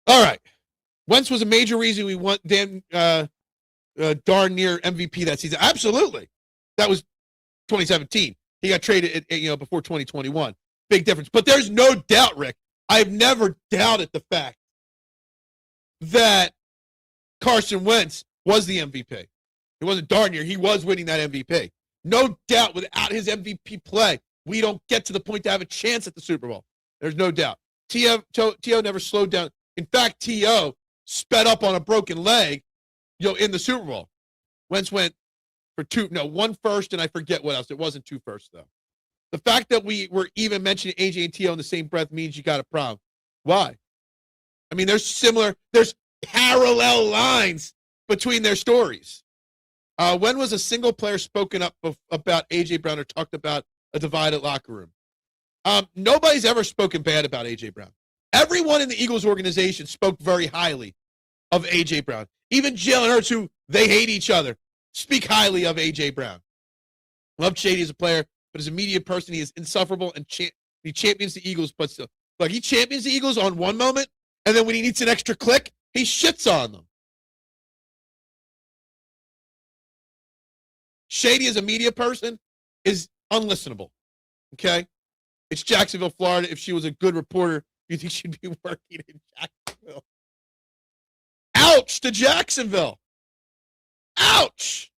All right. Wentz was a major reason we won darn near MVP that season. Absolutely. That was 2017. He got traded before 2021. Big difference. But there's no doubt, Rick, I've never doubted the fact that Carson Wentz was the MVP. It wasn't darn near. He was winning that MVP. No doubt without his MVP play, we don't get to the point to have a chance at the Super Bowl. There's no doubt. T.O. never slowed down. In fact, T.O. sped up on a broken leg, in the Super Bowl. Wentz went for one first, and I forget what else. It wasn't 2 firsts, though. The fact that we were even mentioning AJ and T.O. in the same breath means you got a problem. Why? I mean, there's parallel lines between their stories. When was a single player spoken up about A.J. Brown or talked about a divided locker room? Nobody's ever spoken bad about A.J. Brown. Everyone in the Eagles organization spoke very highly of A.J. Brown. Even Jalen Hurts, who they hate each other, speak highly of A.J. Brown. Love Shady as a player, but as a media person, he is insufferable and he champions the Eagles, but still. Like, he champions the Eagles on one moment, and then when he needs an extra click, he shits on them. Shady as a media person is unlistenable, okay? It's Jacksonville, Florida. If she was a good reporter, you think she'd be working in Jacksonville. Ouch to Jacksonville. Ouch.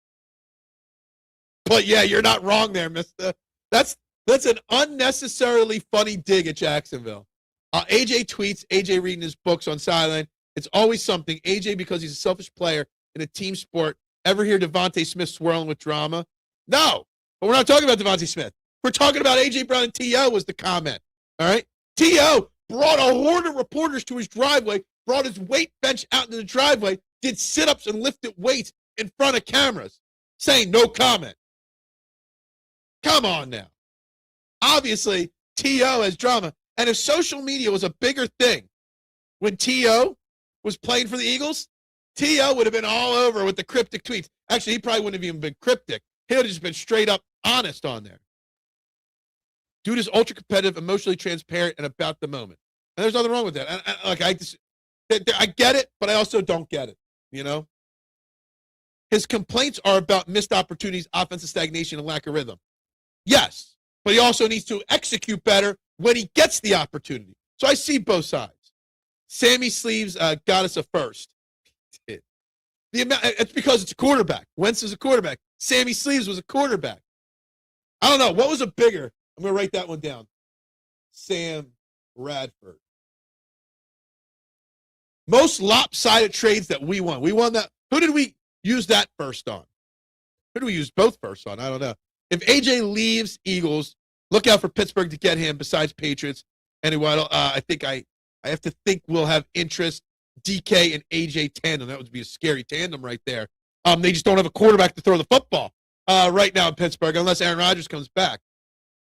But, yeah, you're not wrong there, mister. That's an unnecessarily funny dig at Jacksonville. AJ tweets, AJ reading his books on sideline. It's always something. AJ, because he's a selfish player in a team sport. Ever hear Devontae Smith swirling with drama? No. But we're not talking about Devontae Smith. We're talking about A.J. Brown and T.O. was the comment. All right? T.O. brought a horde of reporters to his driveway, brought his weight bench out into the driveway, did sit-ups and lifted weights in front of cameras, saying no comment. Come on now. Obviously, T.O. has drama. And if social media was a bigger thing when T.O. was playing for the Eagles, T.O. would have been all over with the cryptic tweets. Actually, he probably wouldn't have even been cryptic. He would have just been straight up honest on there. Dude is ultra competitive, emotionally transparent, and about the moment. And there's nothing wrong with that. I get it, but I also don't get it, you know? His complaints are about missed opportunities, offensive stagnation, and lack of rhythm. Yes, but he also needs to execute better when he gets the opportunity. So I see both sides. Sammy Sleeves got us a first. It's because it's a quarterback. Wentz is a quarterback. Sammy Sleeves was a quarterback. I don't know. What was a bigger? I'm going to write that one down. Sam Bradford. Most lopsided trades that we won. We won that. Who did we use that first on? Who did we use both first on? I don't know. If AJ leaves Eagles, look out for Pittsburgh to get him besides Patriots. Anyway, I think I have to think we'll have interest. DK and AJ tandem. That would be a scary tandem right there. They just don't have a quarterback to throw the football right now in Pittsburgh unless Aaron Rodgers comes back.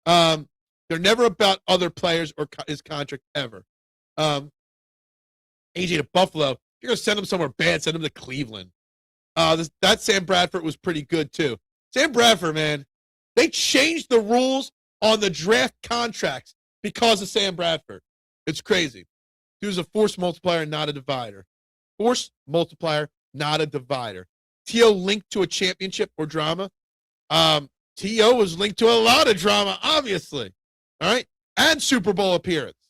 They're never about other players or his contract ever. AJ to Buffalo. If you're going to send him somewhere bad, send him to Cleveland. That Sam Bradford was pretty good too. Sam Bradford, man, they changed the rules on the draft contracts because of Sam Bradford. It's crazy. He was a force multiplier, not a divider. Force multiplier, not a divider. T.O. linked to a championship or drama. T.O. was linked to a lot of drama, obviously. All right? And Super Bowl appearance.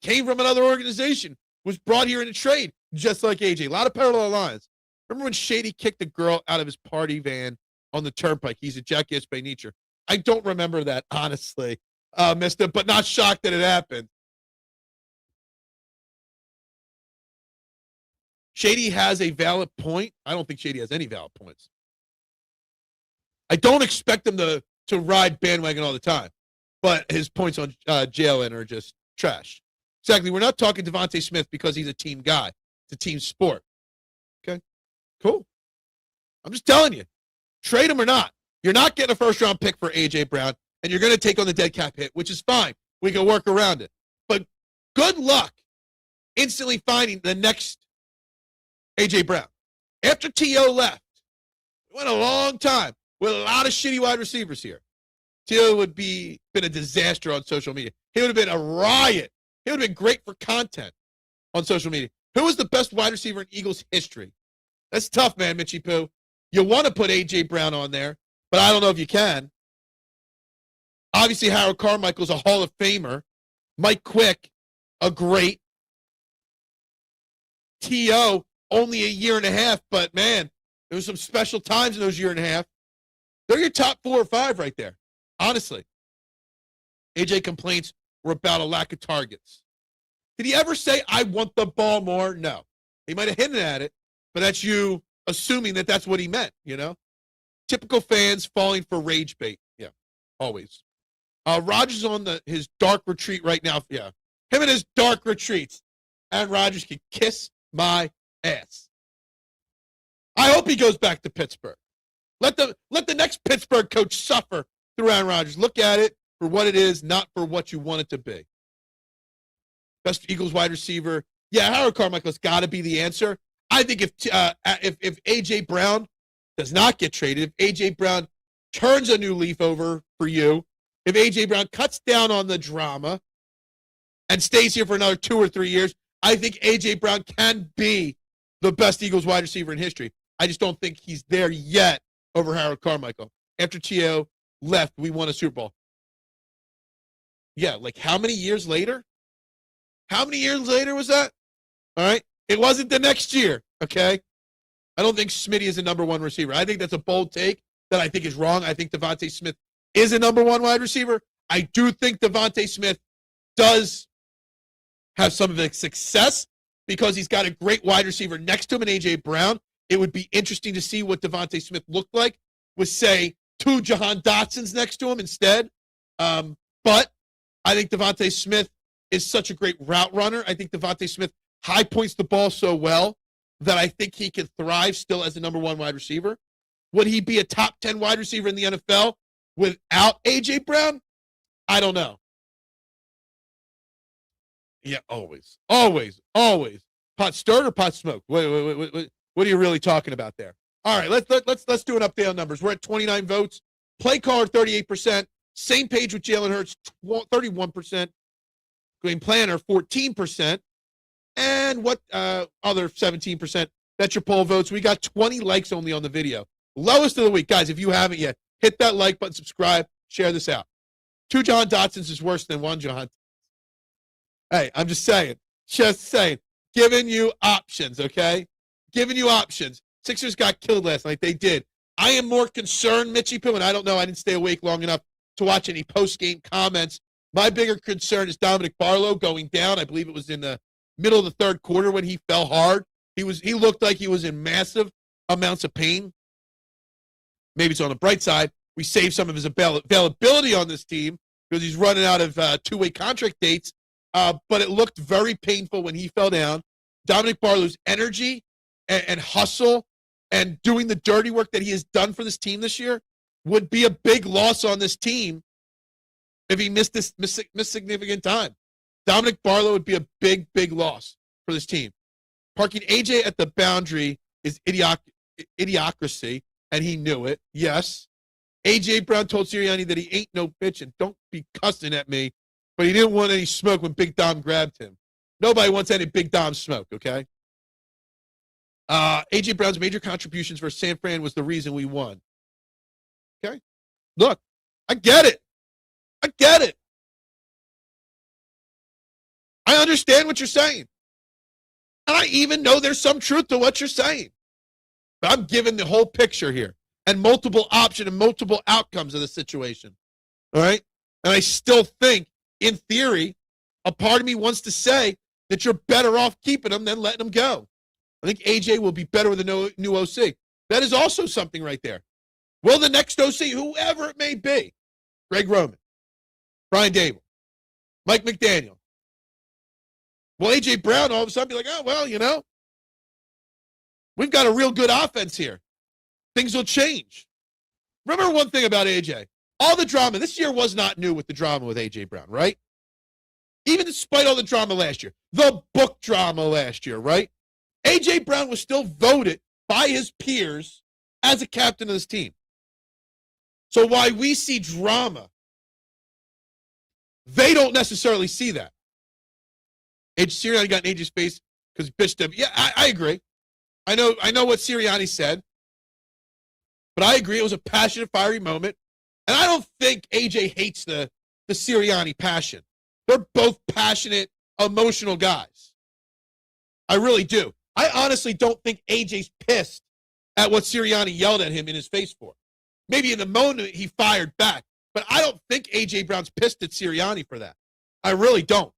Came from another organization. Was brought here in a trade, just like AJ. A lot of parallel lines. Remember when Shady kicked a girl out of his party van on the turnpike? He's a jackass by nature. I don't remember that, honestly, mister, but not shocked that it happened. Shady has a valid point. I don't think Shady has any valid points. I don't expect him to ride bandwagon all the time, but his points on Jalen are just trash. Exactly. We're not talking Devontae Smith because he's a team guy. It's a team sport. Okay? Cool. I'm just telling you. Trade him or not. You're not getting a first-round pick for A.J. Brown, and you're going to take on the dead cap hit, which is fine. We can work around it. But good luck instantly finding the next A.J. Brown. After T.O. left, it went a long time with a lot of shitty wide receivers here. T.O. would been a disaster on social media. He would have been a riot. He would have been great for content on social media. Who was the best wide receiver in Eagles history? That's tough, man, Mitchie Poo. You want to put A.J. Brown on there, but I don't know if you can. Obviously, Harold Carmichael's a Hall of Famer. Mike Quick, a great. T.O., only a year and a half, but, man, there was some special times in those year and a half. They're your top 4 or 5 right there, honestly. A.J. complaints were about a lack of targets. Did he ever say, I want the ball more? No. He might have hinted at it, but that's you assuming that that's what he meant, you know? Typical fans falling for rage bait. Yeah, always. Rodgers on his dark retreat right now. Yeah, him and his dark retreats. And Rodgers can kiss my ass. I hope he goes back to Pittsburgh. Let the next Pittsburgh coach suffer through Aaron Rodgers. Look at it for what it is, not for what you want it to be. Best Eagles wide receiver. Yeah, Howard Carmichael's got to be the answer. I think if A.J. Brown does not get traded, if A.J. Brown turns a new leaf over for you, if A.J. Brown cuts down on the drama and stays here for another 2 or 3 years, I think A.J. Brown can be the best Eagles wide receiver in history. I just don't think he's there yet over Harold Carmichael. After T.O. left, we won a Super Bowl. Yeah, like how many years later? How many years later was that? All right. It wasn't the next year, okay? I don't think Smitty is a number one receiver. I think that's a bold take that I think is wrong. I think Devontae Smith is a number one wide receiver. I do think Devontae Smith does have some of the success because he's got a great wide receiver next to him in A.J. Brown. It would be interesting to see what Devontae Smith looked like with, say, 2 Jahan Dotsons next to him instead. But I think Devontae Smith is such a great route runner. I think Devontae Smith high points the ball so well that I think he can thrive still as a number one wide receiver. Would he be a top 10 wide receiver in the NFL without A.J. Brown? I don't know. Yeah, always. Pot stirred or pot smoked? What are you really talking about there? All right, let's do an update on numbers. We're at 29 votes. Play caller 38%. Same page with Jalen Hurts 31%. Game planner 14%. And what other 17%? That's your poll votes. We got 20 likes only on the video. Lowest of the week. Guys, if you haven't yet, hit that like button, subscribe, share this out. 2 Jahan Dotsons is worse than 1 Jahan. Hey, I'm just saying. Giving you options, okay? Giving you options. Sixers got killed last night. They did. I am more concerned, Mitchie Poo, and I don't know. I didn't stay awake long enough to watch any post-game comments. My bigger concern is Dominic Barlow going down. I believe it was in the middle of the third quarter when he fell hard. He looked like he was in massive amounts of pain. Maybe it's on the bright side. We saved some of his availability on this team because he's running out of two-way contract dates. But it looked very painful when he fell down. Dominic Barlow's energy and hustle and doing the dirty work that he has done for this team this year would be a big loss on this team if he missed significant time. Dominic Barlow would be a big, big loss for this team. Parking AJ at the boundary is idiocracy, and he knew it. Yes. AJ Brown told Sirianni that he ain't no bitch, and don't be cussing at me, but he didn't want any smoke when Big Dom grabbed him. Nobody wants any Big Dom smoke, okay? A.J. Brown's major contributions for San Fran was the reason we won. Okay? Look, I get it. I understand what you're saying. And I even know there's some truth to what you're saying. But I'm giving the whole picture here and multiple options and multiple outcomes of the situation. All right? And I still think, in theory, a part of me wants to say that you're better off keeping him than letting him go. I think AJ will be better with a new OC. That is also something right there. Will the next OC, whoever it may be, Greg Roman, Brian Dable, Mike McDaniel, will AJ Brown all of a sudden be like, oh, well, you know, we've got a real good offense here. Things will change. Remember one thing about AJ. All the drama, this year was not new with the drama with AJ Brown, right? Even despite all the drama last year, the book drama last year, right? AJ Brown was still voted by his peers as a captain of this team. So while we see drama, they don't necessarily see that. Sirianni got in AJ's face because Bichette. Yeah, I agree. I know what Sirianni said, but I agree it was a passionate, fiery moment. And I don't think AJ hates the Sirianni passion. They're both passionate, emotional guys. I really do. I honestly don't think AJ's pissed at what Sirianni yelled at him in his face for. Maybe in the moment he fired back, but I don't think AJ Brown's pissed at Sirianni for that. I really don't.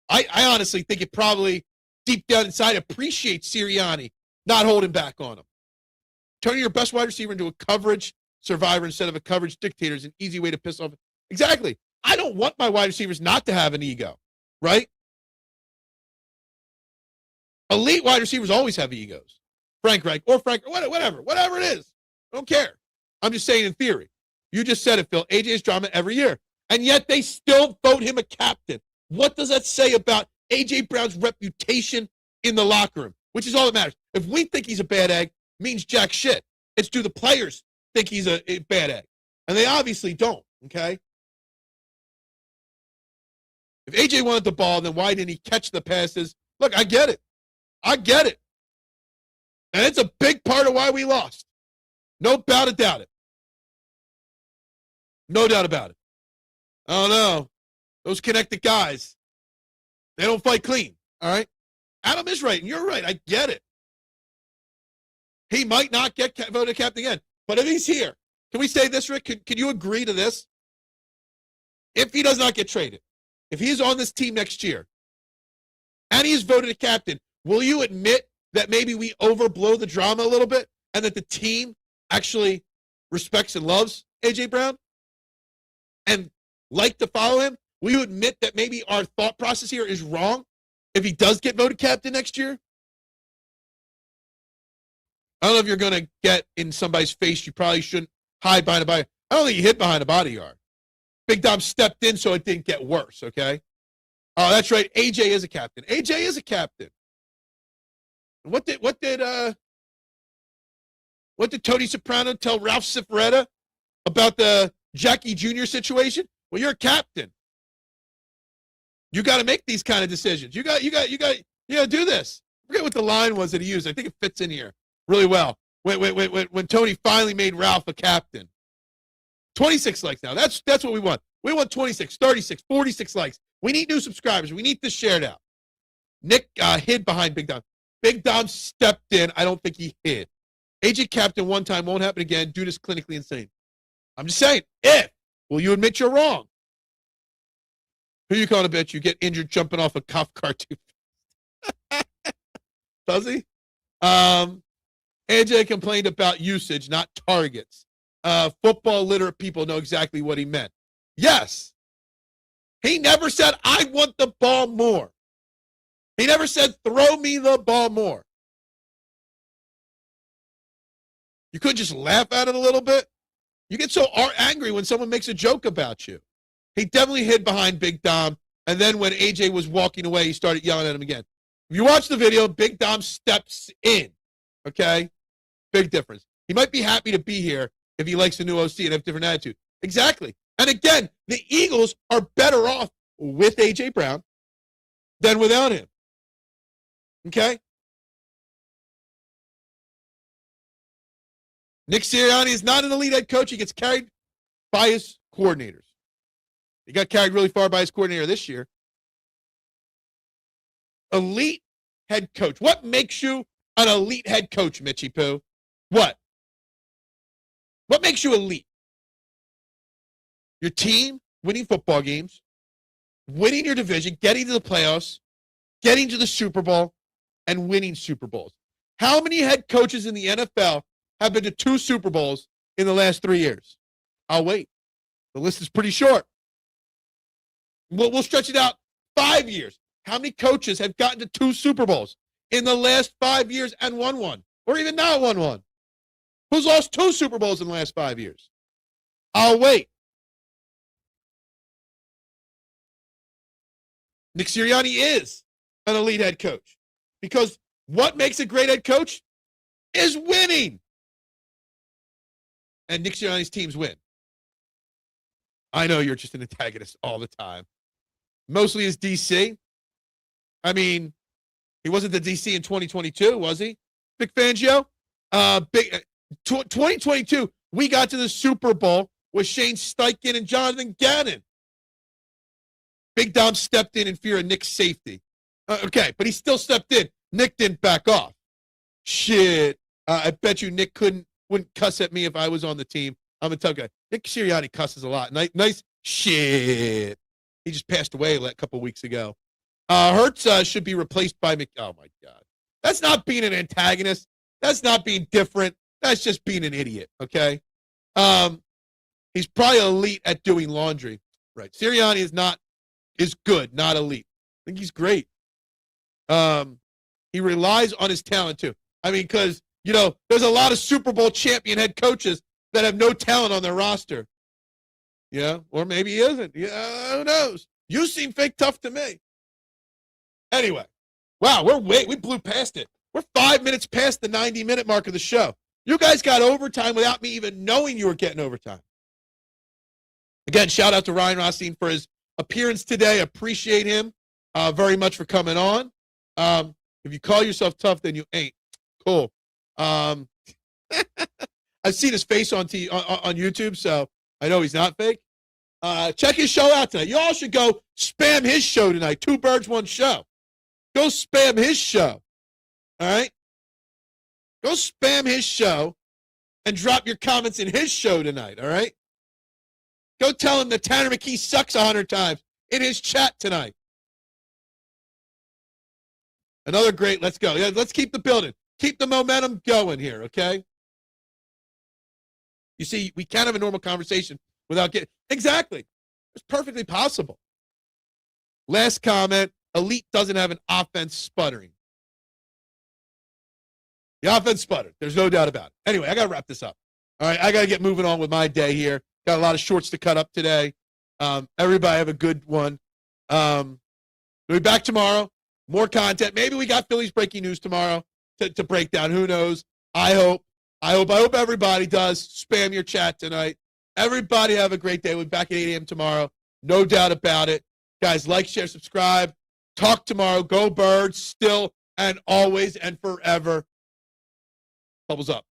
I honestly think it probably deep down inside appreciates Sirianni not holding back on him. Turning your best wide receiver into a coverage survivor instead of a coverage dictator is an easy way to piss off. Exactly. I don't want my wide receivers not to have an ego, right? Elite wide receivers always have egos. Frank Reich or whatever it is. I don't care. I'm just saying in theory. You just said it, Phil. AJ's drama every year. And yet they still vote him a captain. What does that say about AJ Brown's reputation in the locker room? Which is all that matters. If we think he's a bad egg, means jack shit. It's do the players think he's a bad egg. And they obviously don't, okay? If AJ wanted the ball, then why didn't he catch the passes? Look, I get it. I get it. And it's a big part of why we lost. No doubt about it. No doubt about it. I don't know. Those connected guys, they don't fight clean, all right? Adam is right, and you're right. I get it. He might not get voted captain again. But if he's here, can we say this, Rick? Can you agree to this? If he does not get traded, if he's on this team next year, and he's voted a captain, will you admit that maybe we overblow the drama a little bit and that the team actually respects and loves A.J. Brown and like to follow him? Will you admit that maybe our thought process here is wrong if he does get voted captain next year? I don't know if you're going to get in somebody's face. You probably shouldn't hide behind a body. I don't think you hid behind a bodyguard. Big Dom stepped in so it didn't get worse, okay? Oh, that's right. AJ is a captain. AJ is a captain. What did Tony Soprano tell Ralph Cifaretto about the Jackie Jr. situation? Well, you're a captain. You got to make these kind of decisions. You got to do this. I forget what the line was that he used. I think it fits in here really well. When Tony finally made Ralph a captain. 26 likes now. That's what we want. We want 26, 36, 46 likes. We need new subscribers. We need this shared out. Nick hid behind Big Dom. Big Dom stepped in. I don't think he hid. AJ captain one time won't happen again. Dude is clinically insane. I'm just saying, will you admit you're wrong? Who you calling a bitch? You get injured jumping off a cop car too. Does he? AJ complained about usage, not targets. Football literate people know exactly what he meant. Yes. He never said, I want the ball more. He never said, throw me the ball more. You could just laugh at it a little bit. You get so angry when someone makes a joke about you. He definitely hid behind Big Dom, and then when AJ was walking away, he started yelling at him again. If you watch the video, Big Dom steps in, okay? Big difference. He might be happy to be here if he likes the new OC and have a different attitude. Exactly. And again, the Eagles are better off with A.J. Brown than without him. Okay? Nick Sirianni is not an elite head coach. He gets carried by his coordinators. He got carried really far by his coordinator this year. Elite head coach. What makes you an elite head coach, Mitchie Poo? What? What makes you elite? Your team winning football games, winning your division, getting to the playoffs, getting to the Super Bowl, and winning Super Bowls. How many head coaches in the NFL have been to 2 Super Bowls in the last 3 years? I'll wait. The list is pretty short. We'll stretch it out 5 years. How many coaches have gotten to 2 Super Bowls in the last 5 years and won one? Or even not won one? Who's lost 2 Super Bowls in the last 5 years? I'll wait. Nick Sirianni is an elite head coach because what makes a great head coach is winning. And Nick Sirianni's teams win. I know you're just an antagonist all the time. Mostly as DC. I mean, he wasn't the DC in 2022, was he? Vic Fangio? 2022, we got to the Super Bowl with Shane Steichen and Jonathan Gannon. Big Dom stepped in fear of Nick's safety. Okay, but he still stepped in. Nick didn't back off. Shit. I bet you Nick wouldn't cuss at me if I was on the team. I'm a tough guy. Nick Sirianni cusses a lot. Nice shit. He just passed away a couple weeks ago. Hurts should be replaced by Oh, my God. That's not being an antagonist. That's not being different. That's just being an idiot, okay? He's probably elite at doing laundry. Right. Sirianni is good, not elite. I think he's great. He relies on his talent, too. I mean, because, there's a lot of Super Bowl champion head coaches that have no talent on their roster. Yeah, or maybe he isn't. Yeah, who knows? You seem fake tough to me. Anyway, wow, we blew past it. We're 5 minutes past the 90-minute mark of the show. You guys got overtime without me even knowing you were getting overtime. Again, shout out to Ryan Rothstein for his appearance today. Appreciate him very much for coming on. If you call yourself tough, then you ain't. Cool. I've seen his face on YouTube, so I know he's not fake. Check his show out tonight. You all should go spam his show tonight. 2 birds, 1 show. Go spam his show. All right? Go spam his show and drop your comments in his show tonight. All right? Go tell him that Tanner McKee sucks 100 times in his chat tonight. Another great, let's go. Yeah, let's keep the building. Keep the momentum going here, okay? You see, we can't have a normal conversation without getting, exactly. It's perfectly possible. Last comment, Elite doesn't have an offense sputtering. The offense sputtered. There's no doubt about it. Anyway, I got to wrap this up. All right, I got to get moving on with my day here. Got a lot of shorts to cut up today. Everybody have a good one. We'll be back tomorrow. More content. Maybe we got Phillies breaking news tomorrow to break down. Who knows? I hope everybody does. Spam your chat tonight. Everybody have a great day. We'll be back at 8 a.m. tomorrow. No doubt about it. Guys, like, share, subscribe. Talk tomorrow. Go Birds, still and always and forever. Bubbles up.